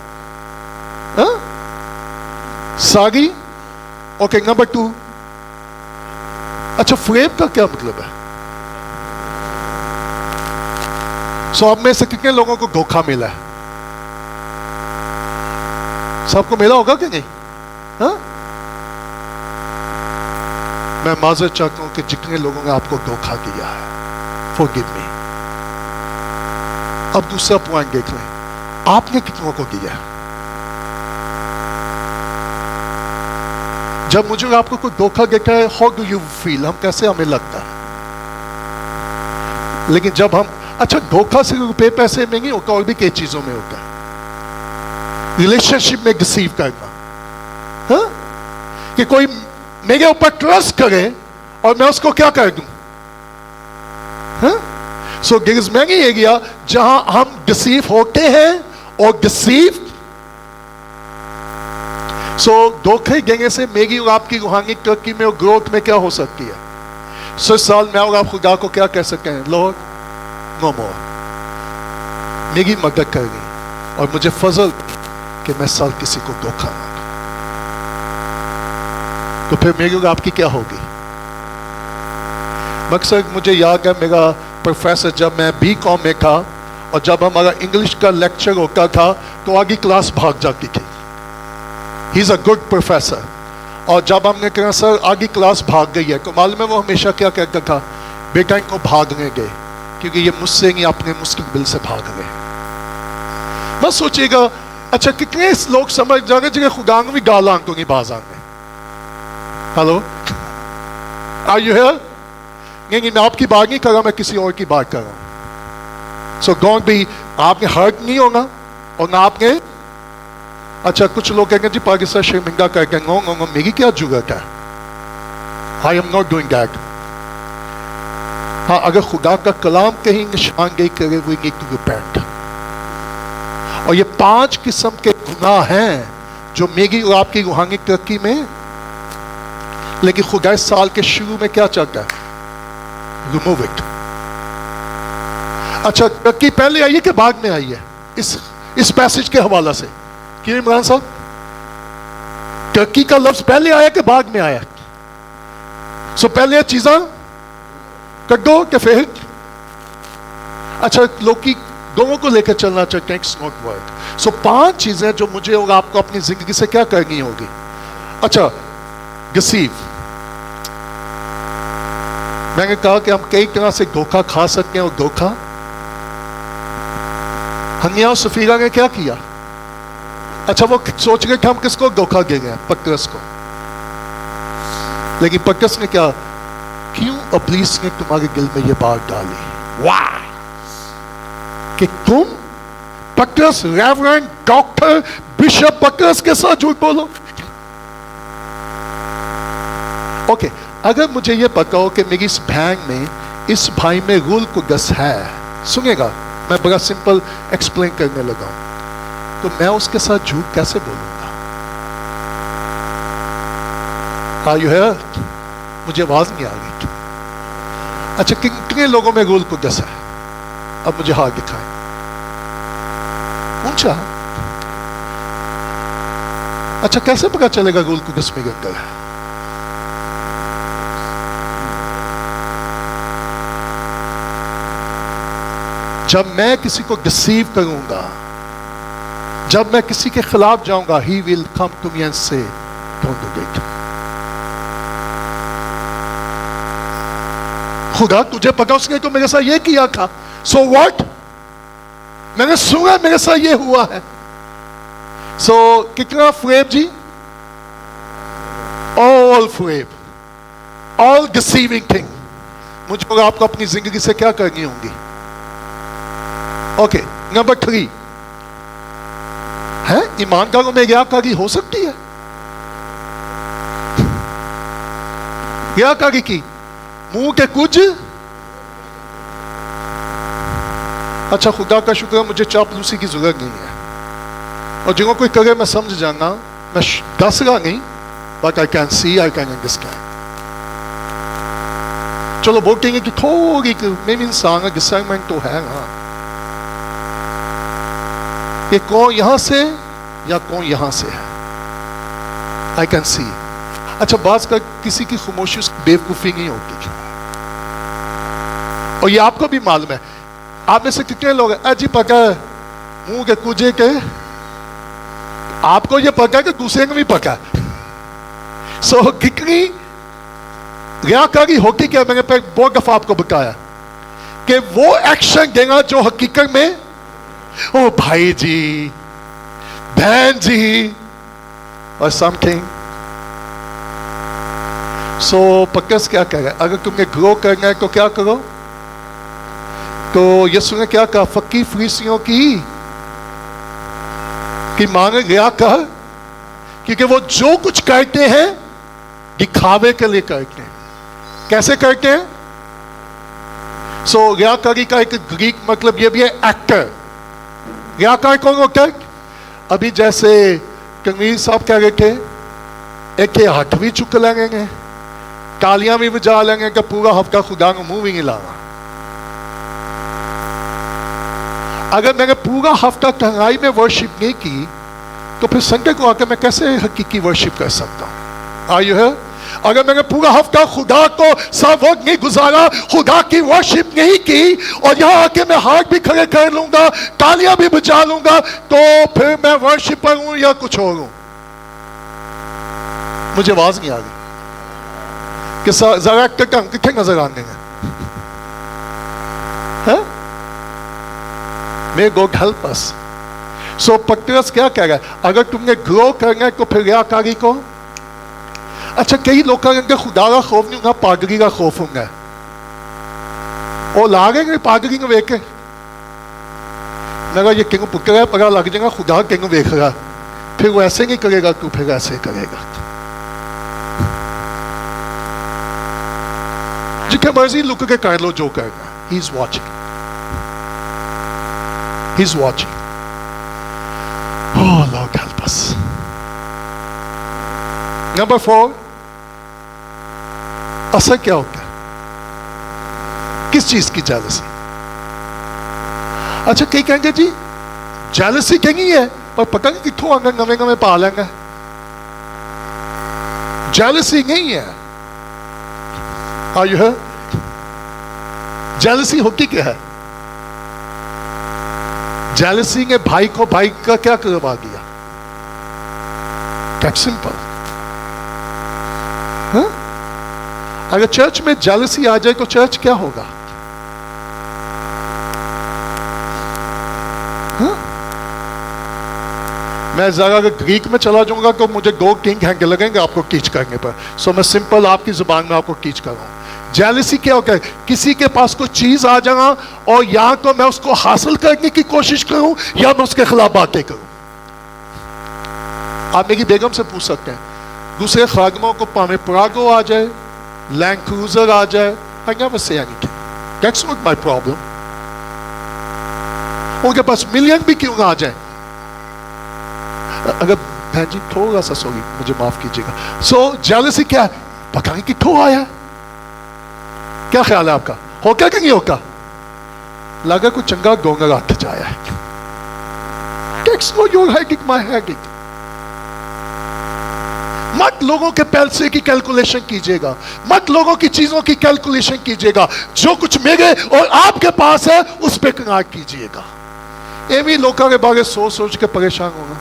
सारी। ओके, नंबर 2, अच्छा फ्रेम का क्या मतलब है? सो अब में से कितने लोगों को धोखा मिला है? सबको मिला होगा कि नहीं? हाँ? मैं माजरत चाहता हूं कि जितने लोगों ने आपको धोखा दिया है, फॉरगिव मी। अब दूसरा पॉइंट देख लें, आपने कितनों को दिया है? जब मुझे आपको कोई धोखा देता है, हाउ डू यू फील? हम कैसे, हमें लगता है? लेकिन जब हम, अच्छा धोखा सिर्फ रुपए पैसे में नहीं होता, और भी कई चीजों में होता है। रिलेशनशिप में डिसीव करना, हाँ? कि कोई मेरे ऊपर ट्रस्ट करे और मैं उसको क्या कर दूं? हाँ? So there is many area जहां हम डिसीव होते हैं और डिसीव। सो धोखे देने से मेरी और आपकी रूहानी तरक्की में और ग्रोथ में क्या हो सकती है? सो इस साल मैं और आप खुदा को क्या कह सकते हैं? लॉर्ड नो मोर, मेरी मदद करनी और मुझे फजल कि मैं साल किसी को धोखा ना दूं। तो फिर मेरी और आपकी क्या होगी? मकसद मुझे याद है, मेरा प्रोफेसर जब मैं BCom में था और जब हमारा इंग्लिश का लेक्चर होता था तो आगे क्लास भाग जाती थी। He is a good professor. और जब हमने कहा सर आगे क्लास भाग गई है, तो मालूम है वो हमेशा क्या कहता था? बेटा इनको भागने गए, क्योंकि ये मुझसे नहीं अपने मुस्तकबिल से भाग गए। बस सोचिएगा, अच्छा कितने लोग समझ जाएंगे जिन्हें खुदा भी गाला आंखों नहीं बाज आएंगे। Hello, are you here? नहीं, मैं आपकी बात नहीं कर रहा, मैं किसी और की बात कर रहा हूं। सो डोंट बी, आपने हर्ट नहीं होना और ना आपने, अच्छा कुछ लोग कहेंगे जी पाकिस्तान शर्मिंदा करके, नो नो नो, मेरी क्या जरूरत है? I am not doing that. हाँ, अगर खुदा का कलाम कहीं निशानदेही करे, वी नीड टू रिपेंट। और ये 5 किस्म के गुनाह हैं जो मेरी और आपकी रूहानी तरक्की में, लेकिन खुदा इस साल के शुरू में क्या चाहता है? Remove it. अच्छा, तरक्की पहले आई है कि बाद में आई है? इस पैसेज के हवाला से क्यों इमरान साहब? तरक्की का लफ्ज पहले आया कि बाद में आया? सो पहले चीज़ां कर दो कि फिर, अच्छा लोग की दोनों को लेकर चलना चाहते हैं, इट्स नॉट वर्क। सो 5 चीजें जो मुझे और आपको अपनी जिंदगी से क्या करनी होगी? अच्छा, डिसीव। मैंने कहा कि हम कई तरह से धोखा खा सकते हैं, और धोखा हनिया और सफीरा ने क्या किया? अच्छा वो सोच रहे थे हम किसको धोखा दे गए? पतरस को। लेकिन पतरस ने क्या, क्यों इब्लीस ने तुम्हारे दिल में ये बात डाली? वाह, कि तुम पतरस, रेवरेंड डॉक्टर बिशप पतरस के साथ झूठ बोलो। ओके, अगर मुझे ये पता हो कि मेरी इस बहन में, इस भाई में रूल कुदस है, सुनेगा, मैं बड़ा सिंपल एक्सप्लेन करने लगा हूं, तो मैं उसके साथ झूठ कैसे बोलूंगा? Are you here? मुझे आवाज नहीं आ रही। अच्छा, कितने लोगों में रूल कुदस है? अब मुझे हाथ दिखाएं, ऊंचा। अच्छा, कैसे पता चलेगा रूल कुदस मेरे अंदर है? जब मैं किसी को डिसीव करूंगा, जब मैं किसी के खिलाफ जाऊंगा, he will come to me and say, don't do it. खुदा तुझे पता उसने तो मेरे साथ ये किया था, so what? मैंने सुना मेरे साथ ये हुआ है। so कितना फ्रेब जी? all फ्रेब, all deceiving thing। मुझे और आपको अपनी जिंदगी से क्या करनी होंगी? ओके, नंबर 3 है, ईमानदारों में रियाकारी हो सकती है? रियाकारी की मुंह के कुछ, अच्छा खुदा का शुक्र, मुझे चापलूसी की जरूरत नहीं है, और जिनको कोई करे मैं समझ जाना, मैं दस रहा नहीं, but I can see, I can understand. चलो बोलेंगे कि थोड़ी में इंसान है, डिसर्नमेंट तो है ना, कि कौन यहां से या कौन यहां से है, आई कैन सी। अच्छा, बात का किसी की खामोशी बेवकूफी नहीं होती, और ये आपको भी मालूम है। आप में से कितने लोग हैं अजी पका मुंह के कुजे के, आपको ये पका कि दूसरे को भी पका? सो कितनी रियाकारी होती, क्या मैंने बहुत दफा आपको बताया कि वो एक्शन देना जो हकीकत में, ओ भाई जी, बहन जी, और समथिंग। सो पक्कस क्या कह रहा है? अगर तुमने ग्रो करना है तो क्या करो? तो यीशु ने क्या कहा? फकीर फरीसियों की मांगे गया कर, क्योंकि वो जो कुछ करते हैं दिखावे के लिए करते हैं। कैसे करते हैं? सो रियाकारी का एक ग्रीक मतलब ये भी है, एक्टर। रियाकार कौन होता है? अभी जैसे कमीर साहब कह रहे थे, एक हाथ भी चुक लेंगे, तालियां भी बजा लेंगे कि पूरा हफ्ता खुदा को मुंह भी नहीं लावा। अगर मैंने पूरा हफ्ता तन्हाई में वर्शिप नहीं की, तो फिर संडे को आकर मैं कैसे हकीकी वर्शिप कर सकता हूं? Are you here? अगर मैंने पूरा हफ्ता खुदा को सब वक्त नहीं गुजारा, खुदा की वर्शिप नहीं की, और यहां आके मैं हाथ भी खड़े कर लूंगा, तालियां भी बजा लूंगा, तो फिर मैं वर्शिपर हूं या कुछ और हूं? मुझे आवाज नहीं आ रही कि जरा कितने नजर आने हैं? May God help us. So पतरस क्या कह रहा है? अगर तुमने ग्रो करना है तो फिर रियाकारी को। अच्छा, कई लोग कहेंगे खुदा का खौफ नहीं होगा, पादरी का खौफ होगा, और लागे पादरी को वेख के मेरा ये किंग पुत्र है, पता लग जाएगा खुदा किंग वेख रहा, फिर वो ऐसे नहीं करेगा, तू फिर ऐसे करेगा। जिसके मर्जी लुक के कर लो जो करना, he is watching, he's watching. Oh Lord help us. Number 4, असर क्या होता है? किस चीज की जेलसी? अच्छा, कई कहेंगे जी जेलसी कहीं है, पर पता नहीं कितों आगे नवे नवे पा लेंगे। जेलसी नहीं है। Are you here? जेलसी होती क्या है? जेलसी ने भाई को भाई का क्या करवा दिया? That's simple. अगर चर्च में जेलसी आ जाए तो चर्च क्या होगा? मैं ज़रा अगर ग्रीक में चला जाऊंगा तो मुझे 2 किंग हैंगे लगेंगे आपको टीच करने पर. सो मैं सिंपल आपकी जुबान में आपको टीच कर रहा हूँ. जेलसी क्या होता है? किसी के पास कोई चीज आ जाना और या तो मैं उसको हासिल करने की कोशिश करूं या मैं उसके खिलाफ बातें करूं. आप मेरी बेगम से पूछ सकते हैं, दूसरे खादमों को पामे प्रागो आ जाए, लैंड क्रूजर आ जाए, I never say anything. That's not my problem. उनके पास मिलियन भी क्यों ना आ जाए. अगर बहन जी थोड़ा सा सॉरी मुझे माफ कीजिएगा. सो जेलसी क्या है? पता नहीं कितों आया. क्या ख्याल है आपका? होगा कि नहीं होगा? लगा कुछ चंगा गोंगा हाथ जाया है. That's not your headache, my headache. मत लोगों के पैसे की कैलकुलेशन कीजिएगा, मत लोगों की चीजों की कैलकुलेशन कीजिएगा. जो कुछ मेरे और आपके पास है उस पे कनात कीजिएगा. ये भी लोगों के बारे सोच सोच के परेशान होगा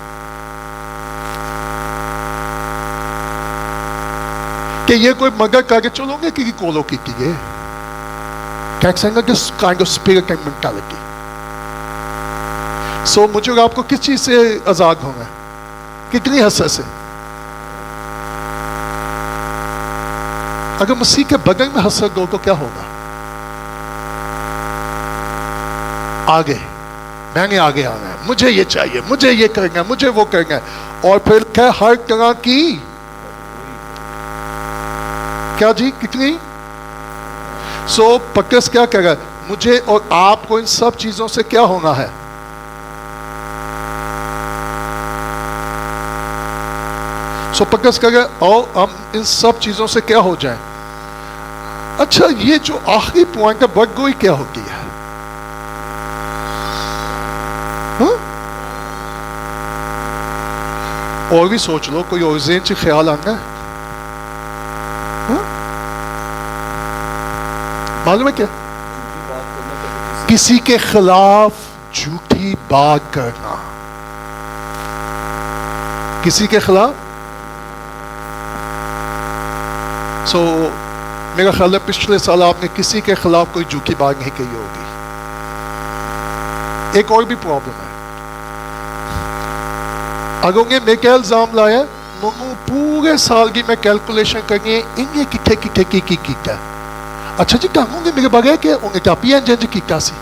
कि ये कोई मगर करके चलोगे कि कोलो की ये kind of spirit and mentality. So मुझे और आपको किस चीज से आजाद होना है? कितनी हसरत से? अगर मसीह के बगल में हसरत हो तो क्या होगा? आगे, मैंने आगे आना है, मुझे ये चाहिए, मुझे ये करना है, मुझे वो करना है. और फिर क्या? हर तरह की क्या जी? कितनी? सो पक्कस क्या कह रहा है? मुझे और आपको इन सब चीजों से क्या होना है? सो पक्कस कह रहा है और हम इन सब चीजों से क्या हो जाएं. अच्छा, ये जो आखिरी पॉइंट है बदगोई क्या होती है? और भी सोच लो, कोई और ज़हन से ख्याल आना है? मालूम है क्या? किसी के खिलाफ झूठी बात करना. किसी के खिलाफ. सो मेरा ख्याल है पिछले साल आपने किसी के खिलाफ कोई झूठी बात नहीं कही होगी. एक और भी प्रॉब्लम है. अगर उन्हें मैं क्या इल्जाम लाया, मुझे पूरे साल की मैं कैलकुलेशन करनी है इन्हें किथे किथे की कीता. अच्छा जी कहूँगे मेरे बगैर के उन्हें क्या पिया जंज कीता सी.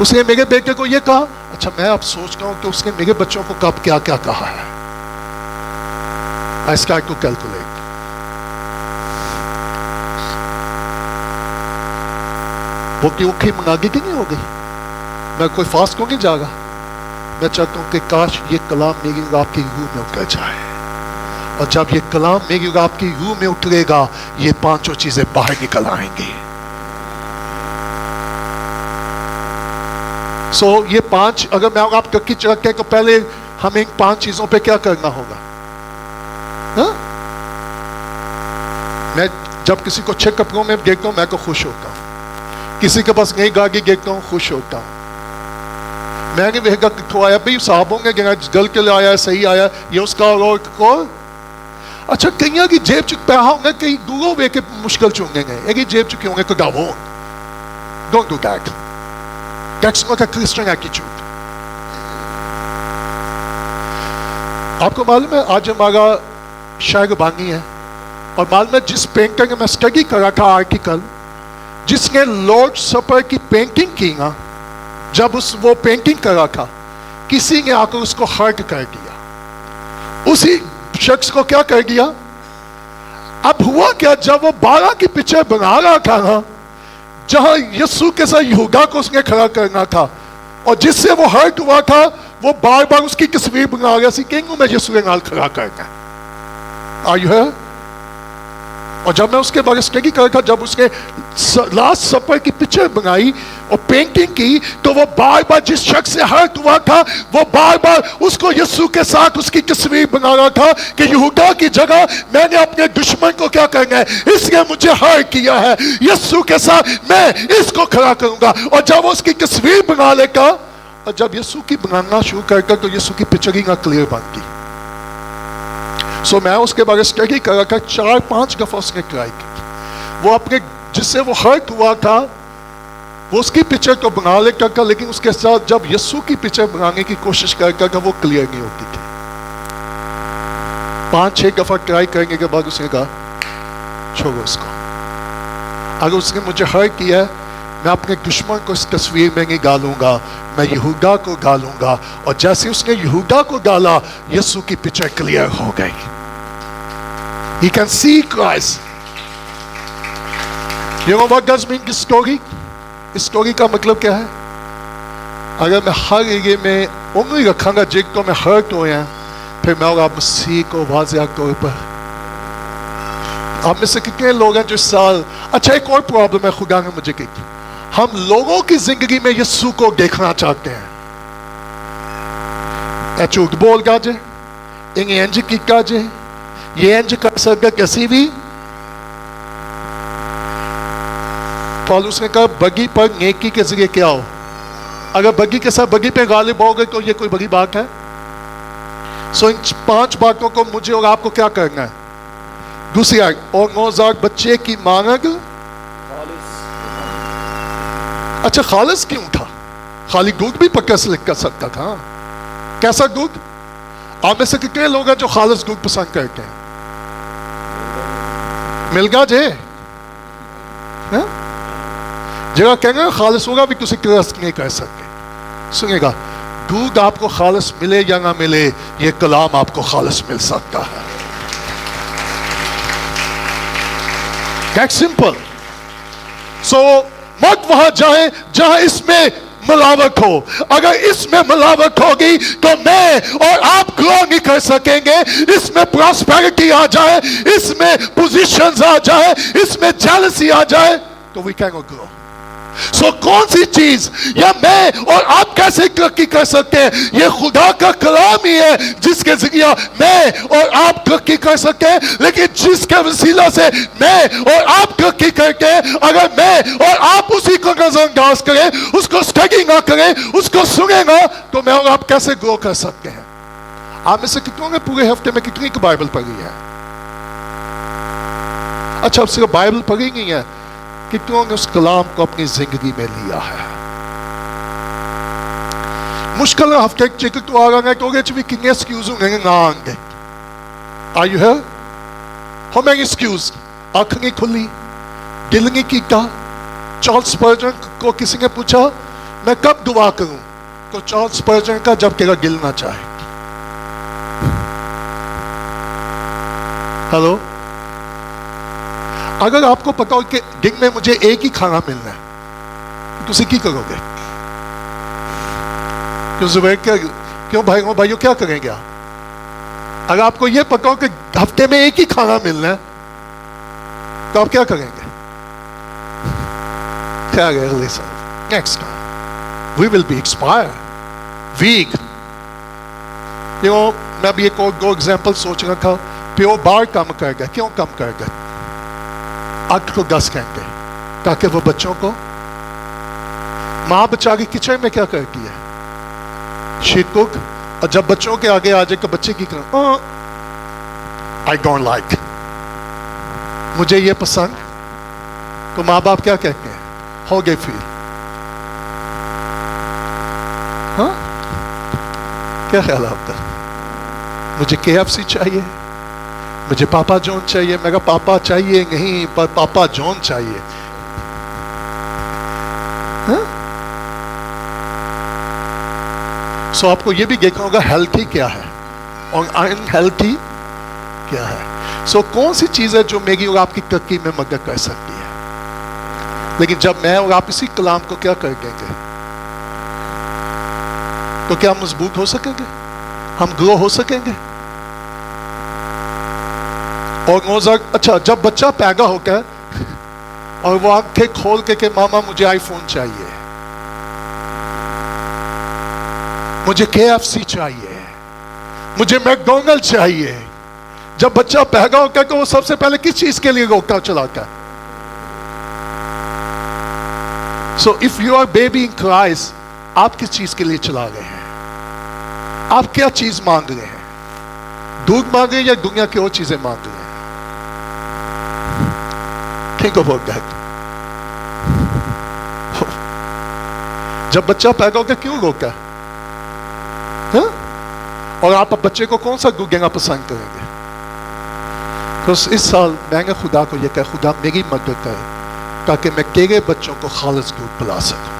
उसने मेरे बेटे को ये कहा. अच्छा, मैं अब सोच रहा हूं कि उसने मेरे बच्चों को कब क्या क्या कहा है. I start to calculate. वो क्यों की मंगागी की नहीं हो गई. मैं कोई फास्ट क्यों नहीं जागा. मैं चाहता हूं कि काश ये कलाम मेरी और आपकी रूह में उतर जाए. और जब ये कलाम मेरी और आपकी रूह में उतरेगा, ये 5 चीजें बाहर निकल आएंगी. सो ये 5 अगर मैं आप टक्की रखें तो पहले हमें 5 चीजों पे क्या करना होगा. हा? मैं जब किसी को अच्छे कपड़ों में देखता हूं मैं तो खुश होता हूं. किसी के पास नई गाड़ी देखता हूं खुश होता हूं. मैंने देखा कितों आया भाई साहबों के गल के लिए आया, सही आया, ये उसका और अच्छा कहीं की जेब चुक पैसा होंगे, कहीं दूरों वे के मुश्किल चुंगेंगे, एक जेब चुके होंगे. Don't do that. That's not a Christian attitude. आपको मालूम है आज हमारा शायर बानी है और मालूम है जिस पेंटर ने मैं स्टडी करा था आर्टिकल, जिसने लॉर्ड सपर की पेंटिंग की ना, जब वो पेंटिंग करा था किसी ने आकर उसको हर्ट कर दिया. उसी शख्स को क्या कर दिया. अब हुआ क्या, जब वो 12 की पिक्चर बना रहा था ना, जहां यीशु के साथ यहूदा को उसने खड़ा करना था और जिससे वो हर्ट हुआ था, वो बार बार उसकी तस्वीर बना रहा सी कि मैं यीशु के नाल खड़ा करना. Are you here? और जब मैं उसके बारे स्टडी कर था, जब उसने लास्ट सपर की पिक्चर बनाई और पेंटिंग की, तो वो बार बार जिस शख्स से हर्ट हुआ था, वो बार बार उसको यीशु के साथ उसकी तस्वीर बना रहा था कि यहूदा की जगह मैंने अपने दुश्मन को क्या करना है, इसने मुझे हर्ट किया है, यीशु के साथ मैं इसको खड़ा करूंगा. और जब वो उसकी तस्वीर बना लेगा और जब यीशु की बनाना शुरू करता, तो यीशु की पिक्चर ही ना क्लियर बन गई. सो मैं उसके बारे स्टडी कर रहा था, 4-5 दफा उसने ट्राई की. वो अपने जिससे वो हर्ट हुआ था वो उसकी पिक्चर को बना लेता था, लेकिन उसके साथ जब यीशु की पिक्चर बनाने की कोशिश करता था वो क्लियर नहीं होती थी। 5-6 दफा ट्राई करने के बाद उसने कहा छोड़ो उसको। अगर उसने मुझे हर्ट किया, मैं अपने दुश्मन को इस तस्वीर में नहीं गालूंगा, मैं यहूदा को गालूंगा। और जैसे उसने यहूदा को गाला, यीशु की पिक्चर क्लियर हो गई। He can see Christ. You know what does mean this story? इस स्टोरी का मतलब क्या है? अगर मैं हर एरिया में उंगली रखूंगा जिग तो मैं हर्ट हो या फिर मैं और आप मसीह को वाज़ेह तौर पर, आप में से कितने लोग हैं जो साल, अच्छा एक और प्रॉब्लम है खुदा ने मुझे की, हम लोगों की जिंदगी में यीशु को देखना चाहते हैं। झूठ बोल गाजे इन इंज की गाजे ये इंज कर सकता कैसी भी। पौलुस ने कहा बगी पर नेकी के जरिए क्या हो। अगर बगी के साथ बगी पे गालिब हो गए तो ये कोई बड़ी बात है? सो इन 5 बातों को मुझे और आपको क्या करना है? दूसरी आयत, और नवजात बच्चे की मांग, अच्छा खालिस क्यों था? खाली दूध भी पक्का से लिख कर सकता था। कैसा दूध? आप में से कितने लोग हैं जो खालिस दूध पसंद करते हैं? मिल गया जे जगह कहेंगे खालिस होगा भी किसी ट्रस्ट नहीं कर सकते। सुनिएगा, दूध आपको खालिस मिले या ना मिले, ये कलाम आपको खालिस मिल सकता है। That's simple. So मत वहां जाए जहां इसमें मिलावट हो। अगर इसमें मिलावट होगी तो मैं और आप ग्रो नहीं कर सकेंगे। इसमें प्रॉस्पेरिटी आ जाए, इसमें पोजीशंस आ जाए, इसमें जेलसी आ जाए तो वी कैन नॉट ग्रो। सो कौन सी चीज या मैं और आप कैसे तरक्की कर सकते हैं? ये खुदा का कलाम ही है जिसके जरिए मैं और आप तरक्की कर सके। लेकिन जिसके वसीला से मैं और आप तरक्की करके, अगर मैं और आप उसी को नजरअंदाज करें, उसको स्टडी ना करें, उसको सुनेगा, तो मैं और आप कैसे ग्रो कर सकते हैं? आप में से कितनों ने पूरे हफ्ते में कितनी की बाइबल पढ़ी है? अच्छा, अब सिर्फ बाइबल पढ़ी नहीं है, कितनों ने उस कलाम को अपनी जिंदगी में लिया है? मुश्किल हफ्ते चिक तो आ गए तो भी कितने एक्सक्यूज होंगे ना आएंगे। Are you here? How many excuse? आंख नहीं खुली, दिल नहीं कीता। चार्ल्स स्पर्जन को किसी ने पूछा मैं कब दुआ करूं, तो चार्ल्स स्पर्जन का जब तेरा दिल ना चाहे। हेलो, अगर आपको पता हो कि दिन में मुझे एक ही खाना मिलना है तो की करोगे? क्यों जुबैर, क्यों भाइयों क्या करेंगे आप? अगर आपको यह पता हो कि हफ्ते में एक ही खाना मिलना है तो आप क्या करेंगे? क्या अगले साल next time we will be expire week. मैं भी एक और 2 एग्जाम्पल सोच रहा था। प्यो बार कम कर गया, क्यों कम कर गया? 8 को 10 घंटे, ताकि वो बच्चों को, माँ बेचारी किचन में क्या करती है? Sheet cook. और जब बच्चों के आगे आ जाए तो बच्चे की कर आई डोंट लाइक, मुझे ये पसंद, तो माँ बाप क्या कहते हैं? हो गए फील। हाँ, क्या ख्याल है आपका? मुझे KFC चाहिए, मुझे पापा जॉन चाहिए। मेरा पापा चाहिए नहीं, पर पापा जॉन चाहिए। सो आपको ये भी देखना होगा हेल्थी क्या है और अनहेल्थी क्या है। सो कौन सी चीज है जो मेरी और आपकी तरक्की में मदद कर सकती है? लेकिन जब मैं और आप इसी कलाम को क्या कर देंगे तो क्या हम मजबूत हो सकेंगे? हम ग्रो हो सकेंगे? और अच्छा, जब बच्चा पैदा होकर और वो आंखें खोल के मामा मुझे आईफोन चाहिए, मुझे KFC चाहिए, मुझे मैकडोनल्ड चाहिए, जब बच्चा पैदा होकर तो वो सबसे पहले किस चीज के लिए रोकता चलाता है? So if you are baby in Christ, आप किस चीज के लिए चला रहे हैं? आप क्या चीज मांग रहे हैं? दूध मांग रहे हैं या दुनिया की और चीजें मांग रहे हैं? Think about that. जब बच्चा पैदा होकर क्यों रोका? हाँ? और आप अब बच्चे को कौन सा गुगेंगा पसंद करेंगे? तो इस साल मैंने खुदा को ये कहा, खुदा मेरी मदद कर ताकि मैं तेरे बच्चों को खालिस दूध पिला सकूं।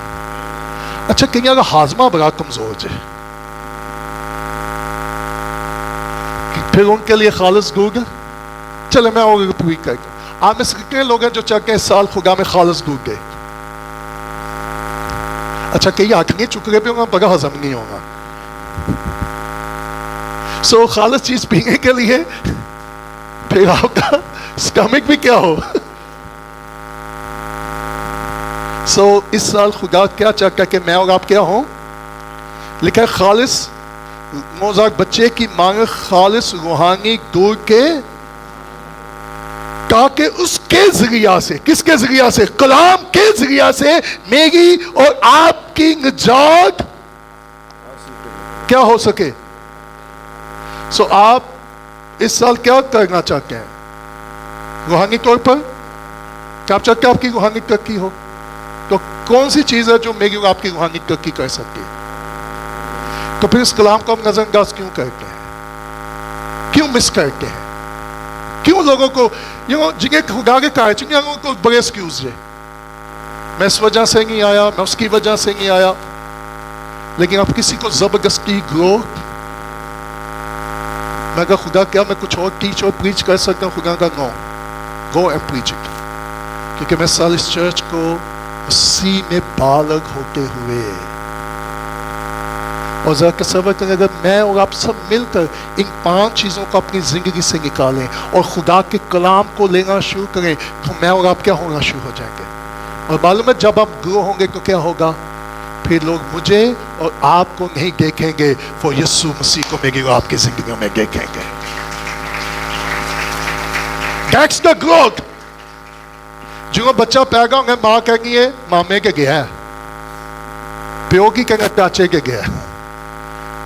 अच्छा, कहीं का हाजमा बड़ा कमजोर है, फिर उनके लिए खालिस दूध, चले मैं और पूरी करके आप में से कितने लोग हैं जो चाहते हैं इस साल खुदा में खालिस दूध दे? अच्छा, कई आंखें चुके पे होगा, बड़ा हजम नहीं होगा। सो खालिस चीज पीने के लिए फिर आपका स्टमक भी क्या हो। सो इस साल खुदा क्या चाहता है कि मैं और आप क्या हो? लिखा है खालिस नौज़ाद बच्चे की मांग खालिस रूहानी दूध के, ताकि उसके जरिया से, किसके जरिया से? कलाम के जरिया से मेरी और आपकी निजात क्या हो सके। सो आप इस साल क्या करना चाहते हैं रूहानी तौर पर? क्या आप चाहते हैं आपकी रूहानी तरक्की हो? तो कौन सी चीज है जो मेरी और आपकी रूहानी तरक्की कर सकती है? तो फिर इस कलाम को हम नजरअंदाज क्यों करते हैं? क्यों मिस करते हैं? क्यों लोगों को जिन्हें खुदा के कार्य चाहिए लोगों को बड़े एक्सक्यूज है, मैं इस वजह से नहीं आया, मैं उसकी वजह से नहीं आया। लेकिन आप किसी को जबरदस्ती ग्रो, मैं कहा खुदा क्या मैं कुछ और टीच और प्रीच कर सकता हूँ? खुदा का no, go and preach it. क्योंकि मैं साल इस चर्च को उसी में बालग होते हुए, और जरा तसव्वुर करें अगर मैं और आप सब मिलकर इन 5 चीज़ों को अपनी ज़िंदगी से निकालें और खुदा के कलाम को लेना शुरू करें, तो मैं और आप क्या होना शुरू हो जाएंगे। और मालूम है जब आप ग्रो होंगे तो क्या होगा? फिर लोग मुझे और आपको नहीं देखेंगे, वो यीशु मसीह को मेरी और आपकी जिंदगी में देखेंगे। That's the growth। जो बच्चा पैदा होगा माँ कहेगी है मामे के गया है, प्यो की कहना चाचे के गया है,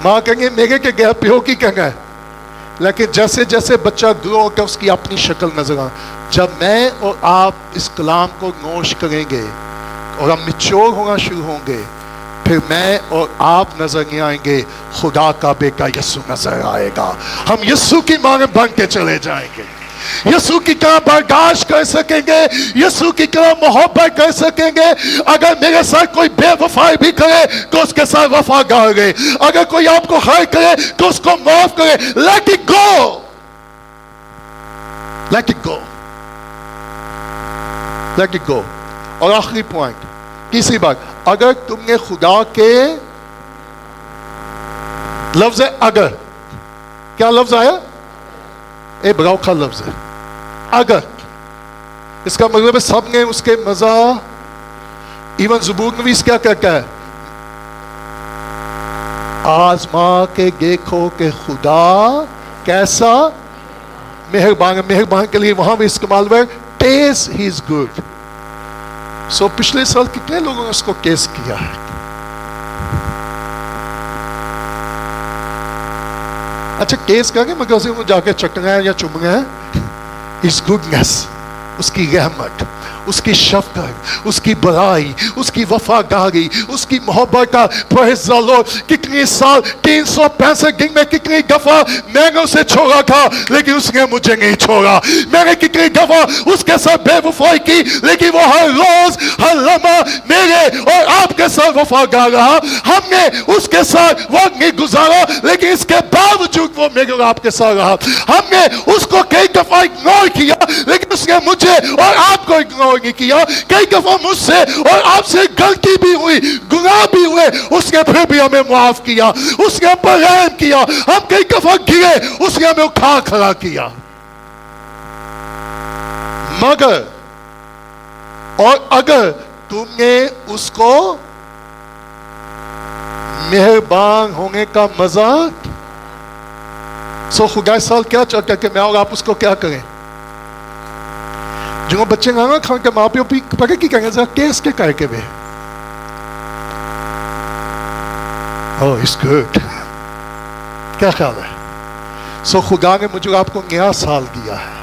माँ कहेंगे मेरे के गया, प्यो की कहना है। लेकिन जैसे जैसे बच्चा ग्रो होकर उसकी अपनी शक्ल नजर आ, जब मैं और आप इस कलाम को नोश करेंगे और हम मिच्योर होना शुरू होंगे, फिर मैं और आप नजर नहीं आएंगे, खुदा का बेटा यीशु नजर आएगा। हम यीशु की मांग बन के चले जाएंगे, यीशु की तरह बर्दाश्त कर सकेंगे, यीशु की तरह मोहब्बत कर सकेंगे। अगर मेरे साथ कोई बेवफाई भी करे तो उसके साथ वफादार रहे, अगर कोई आपको हर्ट करे तो उसको माफ करे। Let it go, let it go, let it go. और आखिरी पॉइंट, तीसरी बात, अगर तुमने खुदा के, लफ्ज है अगर, क्या लफ्ज आया? ए बड़ा औखा लफ्ज है अगर। इसका मतलब है सब ने उसके मजा, इवन ज़बूर नवीस क्या कहता है? आजमा के देखो कि खुदा कैसा मेहरबान है। मेहरबान के लिए वहां भी इस्तेमाल हुआ टेस्ट ही इज गुड। सो पिछले साल कितने लोगों ने उसको टेस्ट किया है? अच्छा टेस्ट करके मगर उसे जाके चटना है या चुमना है? इस गुडनेस, उसकी रहमत, उसकी शफकत, उसकी बड़ाई, उसकी वफादारी, उसकी मोहब्बत का प्रेज़ द लॉर्ड। कितने साल, 365 दिन में कितनी दफा मैंने उसे छोड़ा था लेकिन उसने मुझे नहीं छोड़ा। मैंने कितनी दफा उसके साथ बेवफाई की लेकिन वो हर रोज हर लम्हा मेरे और आपके साथ वफादार रहा। हमने उसके साथ वक्त नहीं गुजारा लेकिन इसके बावजूद वो मेरे और आपके साथ रहा। हमने उसको कई दफा इग्नोर किया लेकिन उसने मुझे और आपको इग्नोर नहीं किया। कई दफा मुझसे और आपसे गलती भी हुई, गुनाह भी हुए, उसने फिर भी हमें माफ किया, उसने हम पर रहम किया। हम कई दफा गिरे, उसने हमें उठा खड़ा किया। मगर और अगर तुमने उसको मेहरबान होने का मजाक, सो खुदा इस साल क्या चाहता है कि मैं और आप उसको क्या करें? जो बच्चे खाना खाने के माँ प्यो भी पता की करेंगे जरा केस के करके वे इट्स गुड, क्या ख्याल है? सो खुदा ने मुझे आपको नया साल दिया है।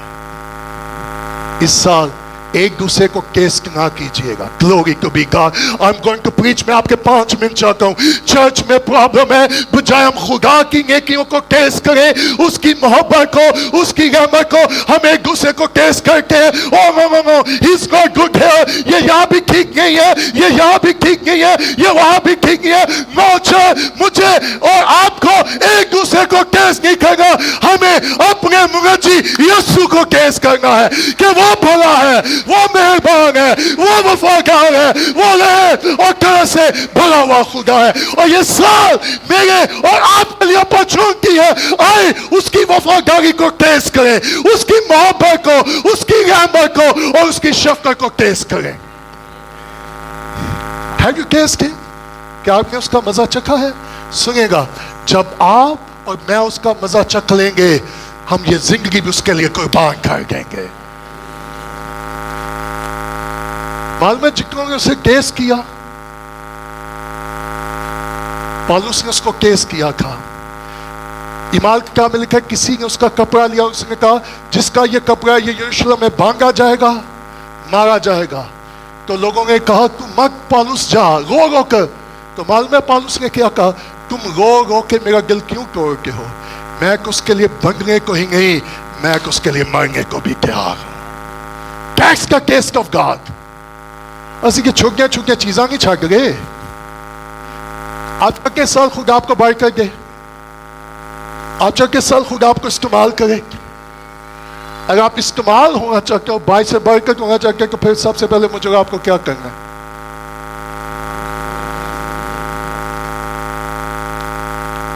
इस साल एक दूसरे को टेस्ट ना कीजिएगा। Glory to be God. I am going to preach. मैं आपके 5 मिनट चाहता हूँ। चर्च में प्रॉब्लम है, बजाय हम खुदा की नेकियों को टेस्ट करें, उसकी मोहब्बत को, उसकी रहमत को, हम एक दूसरे को टेस्ट करते हैं। Oh no he is not good here, ये यहाँ भी ठीक नहीं है, ये यहाँ भी ठीक नहीं है, ये वहाँ भी ठीक नहीं है। नो चर्च, मुझे और आपको एक दूसरे को टेस्ट नहीं करना, हमें अपने मुगजी यीशु को टेस्ट करना है कि वो भला है, वो मेहरबान है, वो वफादार है, वो है और तरह से भरा हुआ खुदा है। और ये साल मेरे और आपके लिए अपॉर्चुनिटी है, आए उसकी वफादारी को टेस्ट करें, उसकी मोहब्बत को, उसकी रहमत को और उसकी शफकत को टेस्ट करें। Have you tasted? क्या आपने उसका मजा चखा है? सुनेगा, जब आप और मैं उसका मजा चख लेंगे, हम ये जिंदगी भी उसके लिए कुर्बान कर देंगे। मालूम है जितनों ने उसे टेस्ट किया, पौलुस ने उसको टेस्ट किया था। ईमाल की किताब में लिखा है, किसी ने उसका कपड़ा लिया, उसने कहा जिसका ये कपड़ा ये यरूशलेम में बांधा जाएगा, मारा जाएगा। तो लोगों ने कहा तू मत पौलुस जा, रो रो कर। तो मालूम है पौलुस ने क्या कहा, तुम रो रो के मेरा दिल क्यों तोड़ते हो? मैं उसके लिए बनने को ही नहीं, मैं उसके लिए मरने को भी तैयार हूं। That's the taste of God। ਅਸੀਂ ਕਿ ਛੋਟੀਆਂ ਛੋਟੀਆਂ ਚੀਜ਼ਾਂ ਨਹੀਂ ਛੱਡ ਗਏ। आप के साल खुदा आपको बार कर दे, आप के साल खुदा आपको इस्तेमाल करे। अगर आप इस्तेमाल होना चाहते हो, बाई से बरकत होना चाहते हो, तो फिर सबसे पहले मुझे आपको क्या करना है?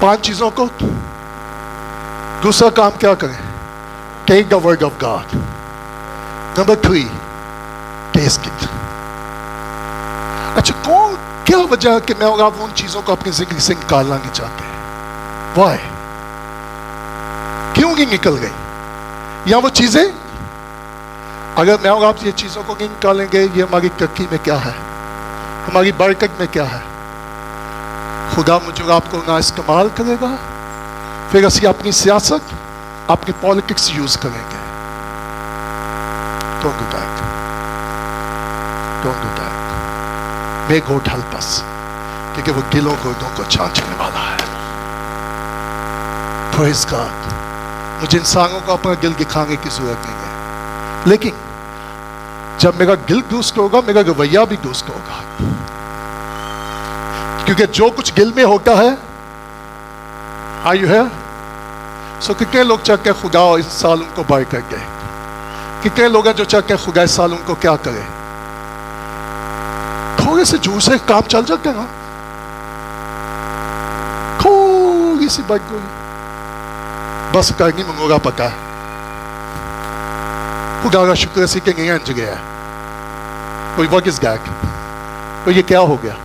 5 चीजों को। दूसरा काम क्या करें? Take the word of God. Number 3, test it. अच्छा, कौन क्या वजह है कि मैं और आप उन चीजों को अपनी जिंदगी से निकालना नहीं चाहते? वाई? क्यों नहीं निकल गई? या वो चीजें, अगर मैं और आप ये चीजों को नहीं निकालेंगे, ये हमारी तरक्की में क्या है, हमारी बरकत में क्या है? खुदा मुझे और आपको ना इस्तेमाल करेगा, फिर ਅਸੀਂ अपनी सियासत, अपनी पॉलिटिक्स यूज करेंगे। Don't do that. Don't do that. May God help us, क्योंकि वो दिलों को जांचने वाला है। Praise God। मुझे इंसानों को अपना दिल दिखाने की जरूरत नहीं है, लेकिन जब मेरा दिल दुरुस्त होगा, मेरा रवैया भी दुरुस्त होगा। क्योंकि जो कुछ दिल में होता है, Are you here? So कितने लोग चाहते हैं खुदा इस साल उनको बार कर दे? कितने लोग हैं जो चाहते हैं खुदा इस साल उनको क्या करे? थोड़े से जूस से काम चल जाते हैं ना, थोड़ी सी बात कोई बस करनी मंगोगा पता है। खुदा का शुक्र सी के नहीं अंज गया है कोई वर्क इज गैक, तो ये क्या हो गया?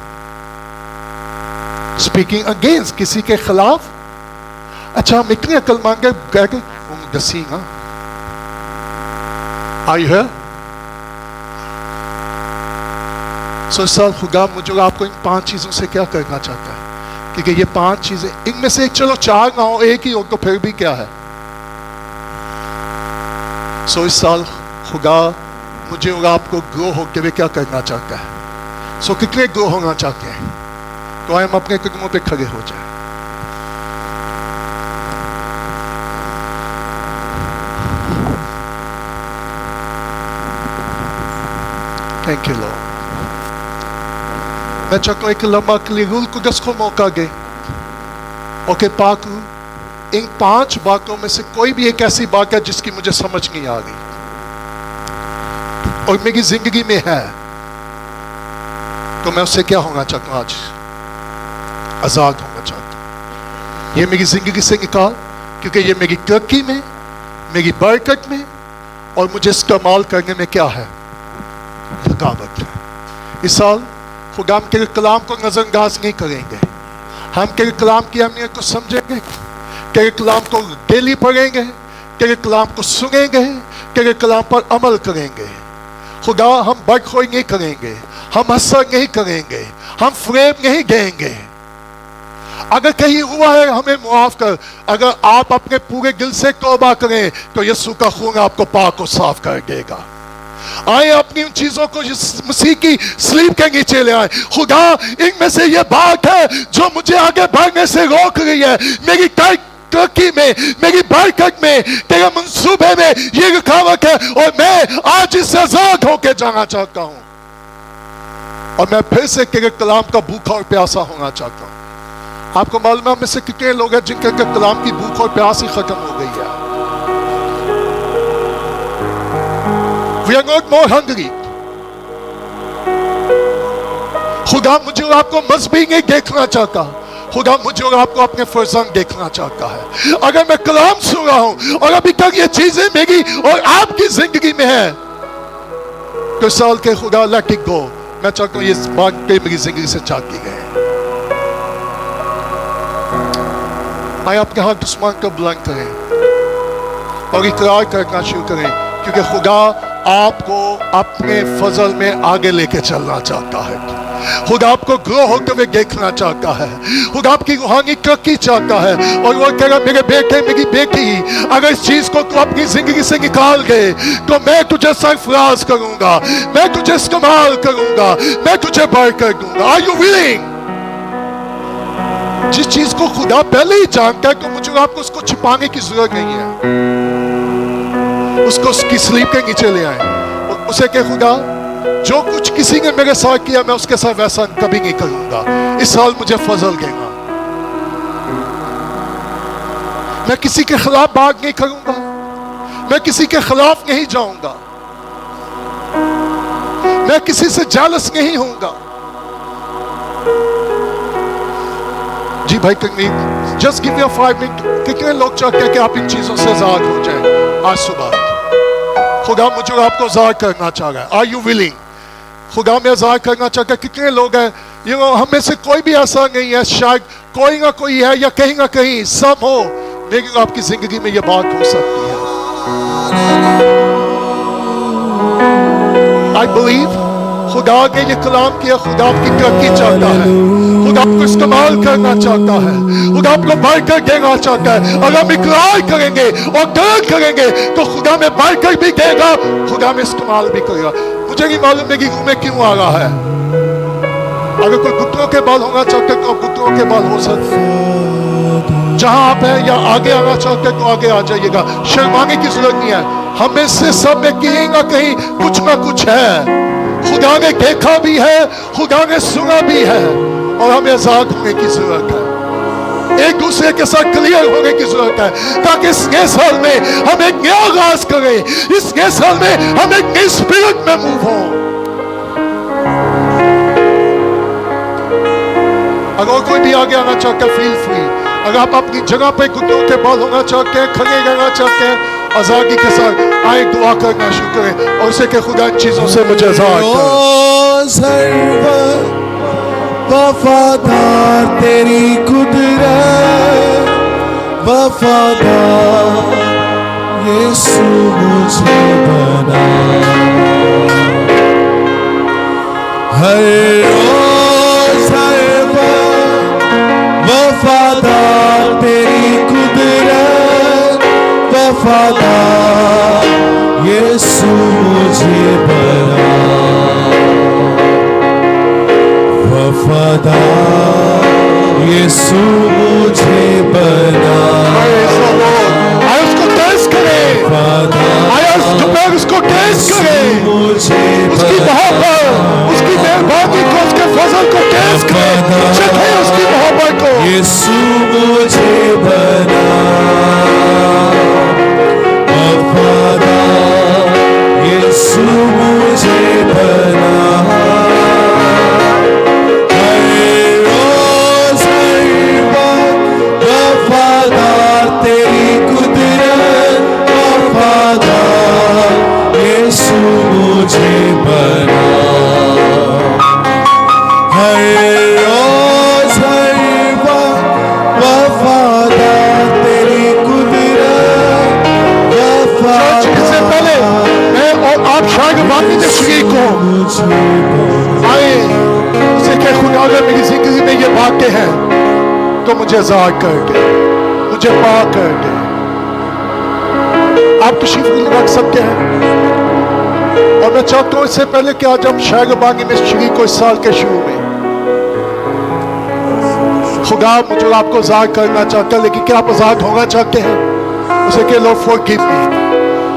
स्पीकिंग अगेंस्ट, किसी के खिलाफ। अच्छा, हम इतनी अकल मांगे कह के दसी ना। आई है सो इस साल खुदा मुझे आपको इन 5 चीजों से क्या करना चाहता है? क्योंकि ये 5 चीजें, इनमें से एक, चलो 4 ना हो, एक ही हो, तो फिर भी क्या है? सो इस साल खुदा मुझे और आपको ग्रो होते हुए क्या करना चाहता है? सो कितने ग्रो होना चाहते हैं? तो हम अपने कदमों पे खड़े हो जाए। Thank you Lord. मैं चाहता हूं एक लम्बा के लिए रूल कुदस को मौका दे। ओके पाकू, इन 5 बातों में से कोई भी एक ऐसी बात है जिसकी मुझे समझ नहीं आ रही और मेरी जिंदगी में है, तो मैं उससे क्या होना चाहता हूं? आज आजाद होना चाहता हूं। ये मेरी जिंदगी से निकाल, क्योंकि ये मेरी तरक्की में, मेरी बरकत में और मुझे इस्तेमाल करने में क्या है? रुकावट है। इस साल खुदा हम तेरे कलाम को नजरअंदाज नहीं करेंगे। हम तेरे कलाम की अहमियत को समझेंगे, तेरे कलाम को डेली पढ़ेंगे, तेरे कलाम को सुनेंगे, तेरे कलाम पर अमल करेंगे। खुदा हम बदखोई नहीं करेंगे, हम हसद नहीं करेंगे, हम फ्रेब नहीं देंगे। अगर कहीं हुआ है हमें मुआफ कर। अगर आप अपने पूरे दिल से तौबा करें तो यीशु का खून आपको पाक और साफ कर देगा। आए अपनी उन चीजों को मसीह की स्लीप के नीचे ले आए। खुदा इनमें से ये बात है जो मुझे आगे बढ़ने से रोक रही है, मेरी तरक्की में, मेरी बरकत में, तेरे मंसूबे में ये रुकावट है, और मैं आज इससे आजाद होकर जाना चाहता हूं, और मैं फिर से तेरे कलाम का भूखा और प्यासा होना चाहता हूं। आपको मालूम है में से कितने लोग हैं जिनके कलाम की भूख और प्यास ही खत्म हो गई है। We are not more hungry. खुदा मुझे और आपको मजहबी नहीं देखना चाहता, खुदा मुझे और आपको अपने फर्जंद देखना चाहता है। अगर मैं कलाम सुन रहा हूं और अभी तक ये चीजें मेरी और आपकी जिंदगी में है, तो साल के खुदा लेट इट गो। मैं चाहता हूं ये बात पे मेरी जिंदगी से चाहती गए। आए अपने हाथ दुश्मन को बुलंद करें और इकरार करना शुरू करें, क्योंकि खुदा आपको अपने फजल में आगे लेके चलना चाहता है। खुदा आपको ग्रो होते हुए देखना चाहता है। खुदा आपकी रूहानी तरक्की चाहता है, और वो कहेगा मेरे बेटे मेरी बेटी, अगर इस चीज को तू अपनी जिंदगी से निकाल गए तो मैं तुझे सरफराज करूंगा, मैं तुझे इस्तेमाल करूंगा, मैं तुझे बरकत दूंगा। Are you willing? जिस चीज को खुदा पहले ही जानता है तो मुझे आपको उसको छिपाने की जरूरत नहीं है। उसको उसकी स्लीप के नीचे ले आए, उसे कहे खुदा जो कुछ किसी ने मेरे साथ किया मैं उसके साथ वैसा कभी नहीं करूंगा। इस साल मुझे फजल देगा, मैं किसी के खिलाफ बात नहीं करूंगा, मैं किसी के खिलाफ नहीं जाऊंगा, मैं किसी से जालस नहीं होऊंगा। जी भाई कहीं जस्ट गिव योर 5 मिनट। कितने लोग चाहते हैं कि आप इन चीजों से आजाद हो जाएं आज सुबह? खुदा मुझे और आपको आजाद करना चाह रहा है। Are you willing? खुदा में आजाद करना चाहता है। कितने लोग हैं, हम में से कोई भी ऐसा नहीं है, शायद कोई ना कोई है या कहीं ना कहीं सब हो, लेकिन आपकी जिंदगी में ये बात हो सकती है। आई बिलीव खुदा ने ये कलाम किया, खुदा आपकी तरक्की चाहता है, खुदा आपको इस्तेमाल करना चाहता है, खुदा आपको बरकत देना चाहता है। अगर हम इकरार करेंगे और दर्द करेंगे तो खुदा में बरकत भी देगा, खुदा में इस्तेमाल भी करेगा। मुझे नहीं मालूम मेरी रूह में क्यों आ रहा है। अगर कोई घुटनों के बाल होना चाहते तो घुटनों के बाल हो सकते हैं। जहां आप हैं या आगे आना चाहते तो आगे आ जाइएगा, शर्माने की जरूरत नहीं है। हमें से सब में कहीं ना कहीं कुछ ना कुछ है। खुदा ने देखा भी है, खुदा ने सुना भी है, और हमें आजाद होने की जरूरत है। एक दूसरे के साथ क्लियर होने की जरूरत है, ताकि इस नए साल में हम एक नया आगाज करें, इस नए साल में हम एक नई स्पिरिट में मूव हो। अगर कोई भी आगे आना चाहता है फील फ्री। अगर आप अपनी जगह पे घुटनों के बल होना चाहते हैं, खड़े रहना चाहते हैं, आजादी के साथ आए दुआ करना शुरू करें और उसे के खुदा इन चीजों से मुझे आजाद कर। सर्व वफादार तेरी कुदरत, वफादार यीशु मुझे बना। हर रोज सर्व वफादार तेरी कुदरत, वफादार यीशु मुझे बना। वफादार यीशु मुझे बना। आया उसको टेस्ट करें, आया उसको टेस्ट करें, उसकी मोहब्बत, उसकी मेहरबानी को, उसके फजल को टेस्ट करें, चखें उसकी मोहब्बत को। यीशु मुझे बना। वफादार यीशु मुझे बना। हर रोज हर वक्त वफादार तेरी कुदरत, वफादार यीशु मुझे बना। हर रोज हर वक्त वफादार तेरी कुदरत, इससे पहले मैं और आप शायद बाकी के शरीक को आए उसे के खुदा अगर मेरी जिंदगी में ये बातें हैं तो मुझे आजाद कर दे, मुझे पाक कर दे। आप तशरीफ रख सकते हैं और मैं चाहता हूँ इससे पहले कि आज हम शायरबानी में शरीक को इस साल के शुरू में खुदा मुझे आपको आजाद करना चाहता है, लेकिन क्या आप आजाद होना चाहते हैं? उसे कि लॉर्ड फॉरगिव मी,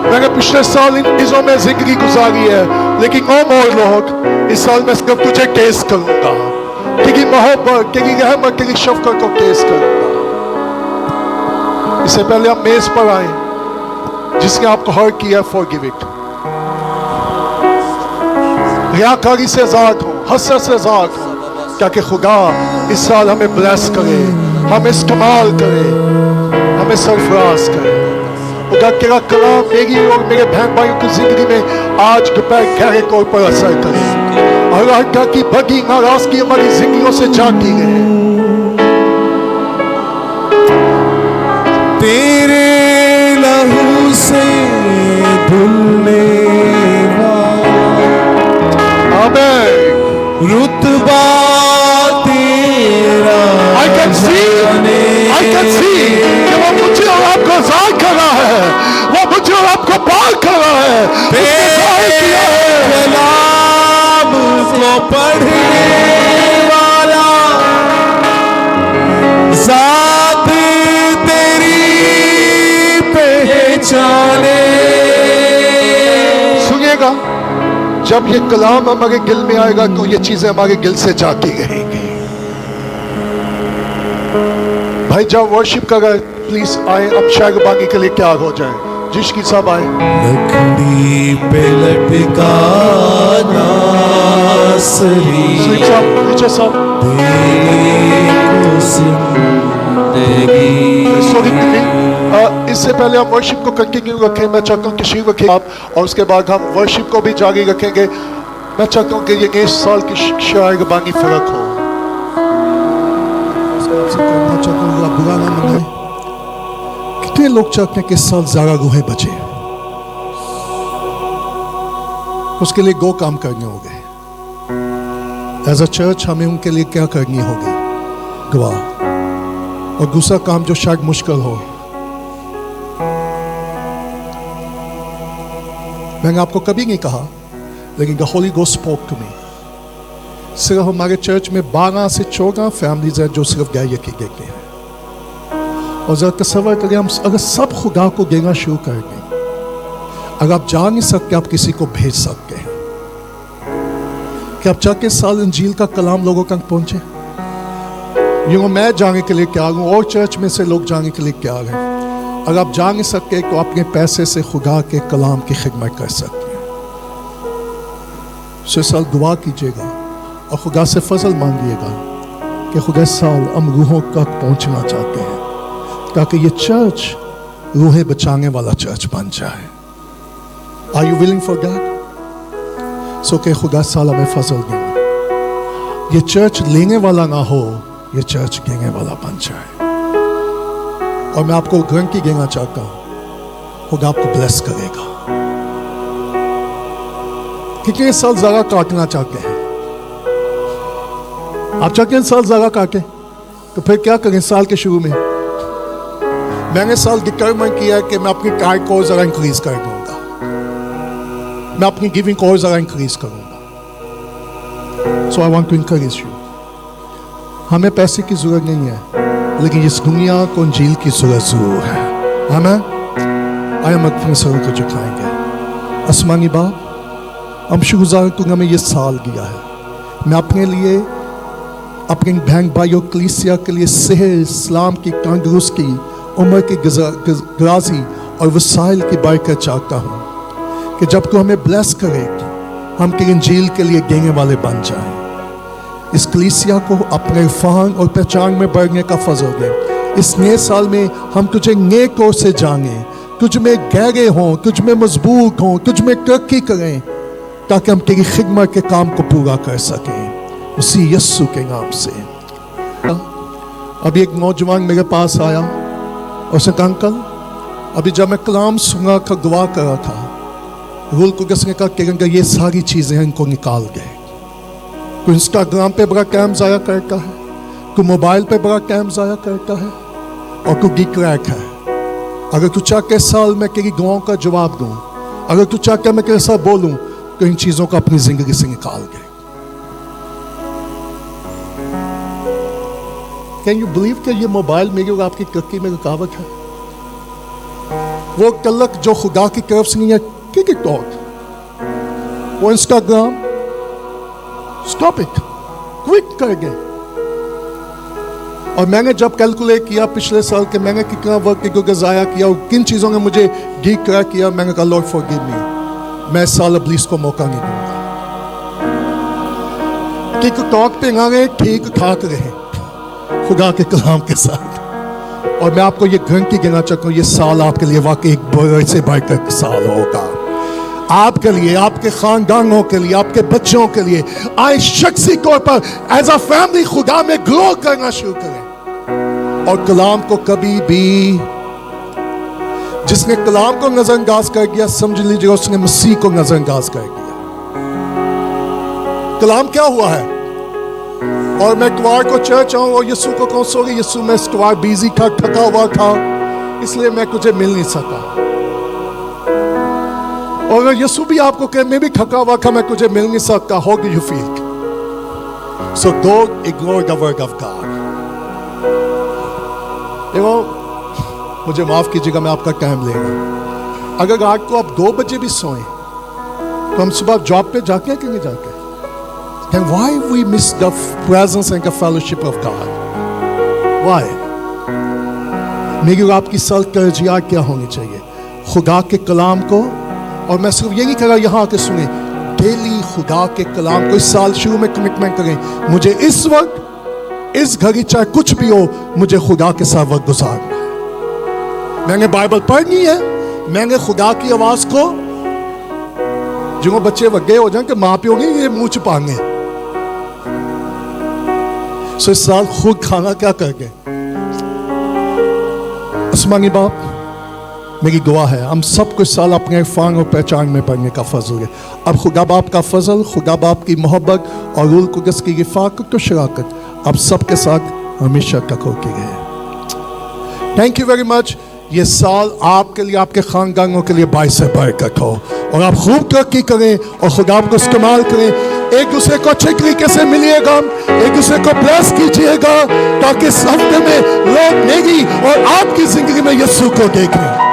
मैंने पिछले साल इन चीजों में जिंदगी गुजारी है, लेकिन नो मोर लॉर्ड, इस साल मैं सिर्फ तुझे टेस्ट करूंगा, तेरी मोहब्बत, तेरी रहमत, तेरी शफकत को टेस्ट करूंगा। इससे पहले हम मेज पर आए, जिसने आपको हर्ट किया, फॉरगिव इट। रियाकारी से आजाद हो, हसरत से आजाद हो, ताकि खुदा इस साल हमें ब्लेस करे, हमें इस्तेमाल करे, हमें सरफराज करे। खुदा तेरा कलाम मेरी और मेरे बहन भाइयों की जिंदगी में आज दोपहर गहरे तौर पर असर करे, और हत्या की बदी नाराजगी हमारी जिंदगियों से जाती रहे। तेरे लहू से धुलने आमीन। रुतबा तेरा I can see कि वो मुझे और आपको आजाद कर रहा है, वो मुझे और आपको पार कर रहा है, उसने जाहिर किया है। कलाम को पढ़ने वाला ज़ात तेरी पहचाने। सुनिएगा, जब ये कलाम हमारे दिल में आएगा तो ये चीजें हमारे दिल से जाती रहेंगी। भाई जब वर्शिप कर रहे प्लीज आए, अब शायरबानी के लिए तैयार हो जाए। जिसकी सब आए। लकड़ी पे लटका नासरी सुनील साहब नीचे साहब। इससे पहले हम वर्शिप को कंटिन्यू रखें, मैं चाहता हूँ कि शिव रखें आप, और उसके बाद हम वर्शिप को भी जारी रखेंगे। मैं चाहता हूँ कि ये इस साल की शायरबानी फर्क हो। बुरा ना मनाए, कितने लोग चाहते हैं कि इस साल ज़्यादा रूहें बचे, उसके लिए दो काम करने होंगे। एज अ चर्च हमें उनके लिए क्या करनी होगी? दुआ। और दूसरा काम जो शायद मुश्किल हो, मैंने आपको कभी नहीं कहा, लेकिन the holy ghost spoke to me. सिर्फ हमारे चर्च में 12 से 14 फैमिलीज हैं जो सिर्फ गाय की देखते हैं। और जरा तसव्वुर करें, हम अगर सब खुदा को देना शुरू कर दें, अगर आप जा नहीं सकते आप किसी को भेज सकते हैं कि आप जाके साल इंजील का कलाम लोगों तक पहुंचे। यूँ मैं जाने के लिए तैयार हूँ, और चर्च में से लोग जाने के लिए तैयार हैं। अगर आप जा नहीं सकते तो अपने पैसे से खुदा के कलाम की खिदमत कर सकते हैं। इस साल दुआ कीजिएगा और खुदा से फजल मांगिएगा कि खुदा इस साल हम रूहों तक पहुंचना चाहते हैं, ताकि ये चर्च रूहें बचाने वाला चर्च बन जाए। Are you willing for that? So कि खुदा साल हमें फजल देगा, ये चर्च लेने वाला ना हो, ये चर्च देने वाला बन जाए। और मैं आपको गारंटी देना चाहता हूं, खुदा आपको ब्लेस करेगा। कितने साल ज़रा काटना चाहते हैं आप? चाहते हैं साल ज़रा काटे तो फिर क्या करें? साल के शुरू में मैंने साल डिटरमाइन किया है कि मैं अपनी टाइट को ज़रा इंक्रीज कर दूंगा, मैं अपनी गिविंग को ज़रा इंक्रीज करूंगा। So I want to encourage you. हमें पैसे की ज़रूरत नहीं है, लेकिन इस दुनिया को इंजील की ज़रूरत ज़रूर है। हमें आया अपने सरों को झुकाएंगे। आसमानी बाप, हम शुक्रगुजार तूने हमें ये साल दिया है। मैं अपने लिए, अपने बहन भाइयों कलीसिया के लिए सेहत, इस्लाम की तंदुरुस्ती, उम्र की दराजी और वसाइल की बरकत चाहता हूँ कि जब तू हमें ब्लेस करे, हम तेरी इंजील के लिए देने वाले बन जाएं। इस कलीसिया को अपने इरफान और पहचान में बढ़ने का फजल दे। इस नए साल में हम तुझे नेक तौर से जानें, तुझ में गहरे हों, तुझ में मजबूत हों, तुझ में तरक्की करें, ताकि हम तेरी खिदमत के काम को पूरा कर सकें। उसी यस्सु के नाम से। अभी एक नौजवान मेरे पास आया और उसने कहा, अंकल अभी जब मैं कलाम सुना का दुआ कर रहा था, रूल को किसने कहा कि ये सारी चीज़ें हैं, इनको निकाल गए। कोई इंस्टाग्राम पे बड़ा टाइम ज़ाया करता है, कोई मोबाइल पे बड़ा टाइम ज़ाया करता है, और कोई गिक रैक है। अगर तू चाह के साल में तेरी दुआओं का जवाब दूँ, अगर तू चाह के मैं तेरे साथ बोलूँ, को इन चीजों को अपनी जिंदगी से निकाल गए। कैन यू बिलीव कि ये मोबाइल मेरी और आपकी तरक्की में रुकावट है? वो तलक जो खुदा की तरफ से नहीं है, टिकटॉक, वो इंस्टाग्राम, स्टॉप इट, क्विट कर गए। और मैंने जब कैलकुलेट किया पिछले साल कि मैंने कितना वक्त ज़ाया किया और किन चीज़ों ने मुझे डिक्लेयर किया, मैंने कहा लॉर्ड फॉरगिव मी, मैं इस साल इब्लीस को मौका नहीं दूंगा। टिकटॉक पे ना रहे, ठीक ठाक रहे खुदा के कलाम के साथ। और मैं आपको ये गारंटी देना चाहता हूँ, ये साल आपके लिए वाकई एक बड़े से बढ़कर साल होगा। आपके लिए, आपके खानदानों के लिए, आपके बच्चों के लिए। आए शख्सी तौर पर एज अ फैमिली खुदा में ग्रो करना शुरू करें। और कलाम को कभी भी, जिसने कलाम को नजरअंदाज कर दिया, समझ लीजिए उसने मसीह को नजरअंदाज कर दिया। कलाम क्या हुआ है? और मैं इतवार को चर्च आऊं और यीशु को कहूं सॉरी यीशु, मैं इतवार बिजी था, थका हुआ था, इसलिए मैं तुझे मिल नहीं सका। और यीशु भी आपको कहे मैं भी थका हुआ था, मैं तुझे मिल नहीं सकता, how do you feel? So don't ignore the word of God. देखो, मुझे माफ कीजिएगा, मैं आपका टाइम लेगा। अगर रात को आप 2 बजे भी सोएं तो हम सुबह जॉब पे जाके कि नहीं जाके? And why we miss the presence and the fellowship of God? Why? मेरी और आपकी सल तरजीहात क्या होनी चाहिए? खुदा के कलाम को, और मैं सिर्फ यही कह रहा यहाँ आके सुने, डेली खुदा के कलाम को इस साल शुरू में कमिटमेंट करें, मुझे इस वक्त, इस घड़ी चाहे कुछ भी हो, मुझे खुदा के साथ वक्त गुजारना है। मैंने बाइबल पढ़नी है, मैंने खुदा की आवाज को, जो बच्चे वगे हो जाए कि माँ प्यो नहीं ये मुंह छुपाएंगे। सो इस साल खुद खाना क्या करके, आसमानी बाप, मेरी दुआ है हम सबको इस साल अपने इरफान और पहचान में पढ़ने का फजल है। अब खुदा बाप का फजल, खुदा बाप की मोहब्बत और रूल कुदस की रिफाकत और शराकत अब सबके साथ हमेशा तक होती रहे। Thank you very much. ये साल आपके लिए, आपके खानदानों के लिए बाइस से बरकत हो और आप खूब तरक्की करें और खुदा को इस्तेमाल करें। एक दूसरे को अच्छे तरीके से मिलिएगा, एक दूसरे को ब्लेस कीजिएगा ताकि इस हफ्ते में लोग मेरी और आपकी जिंदगी में यीशु को देखें।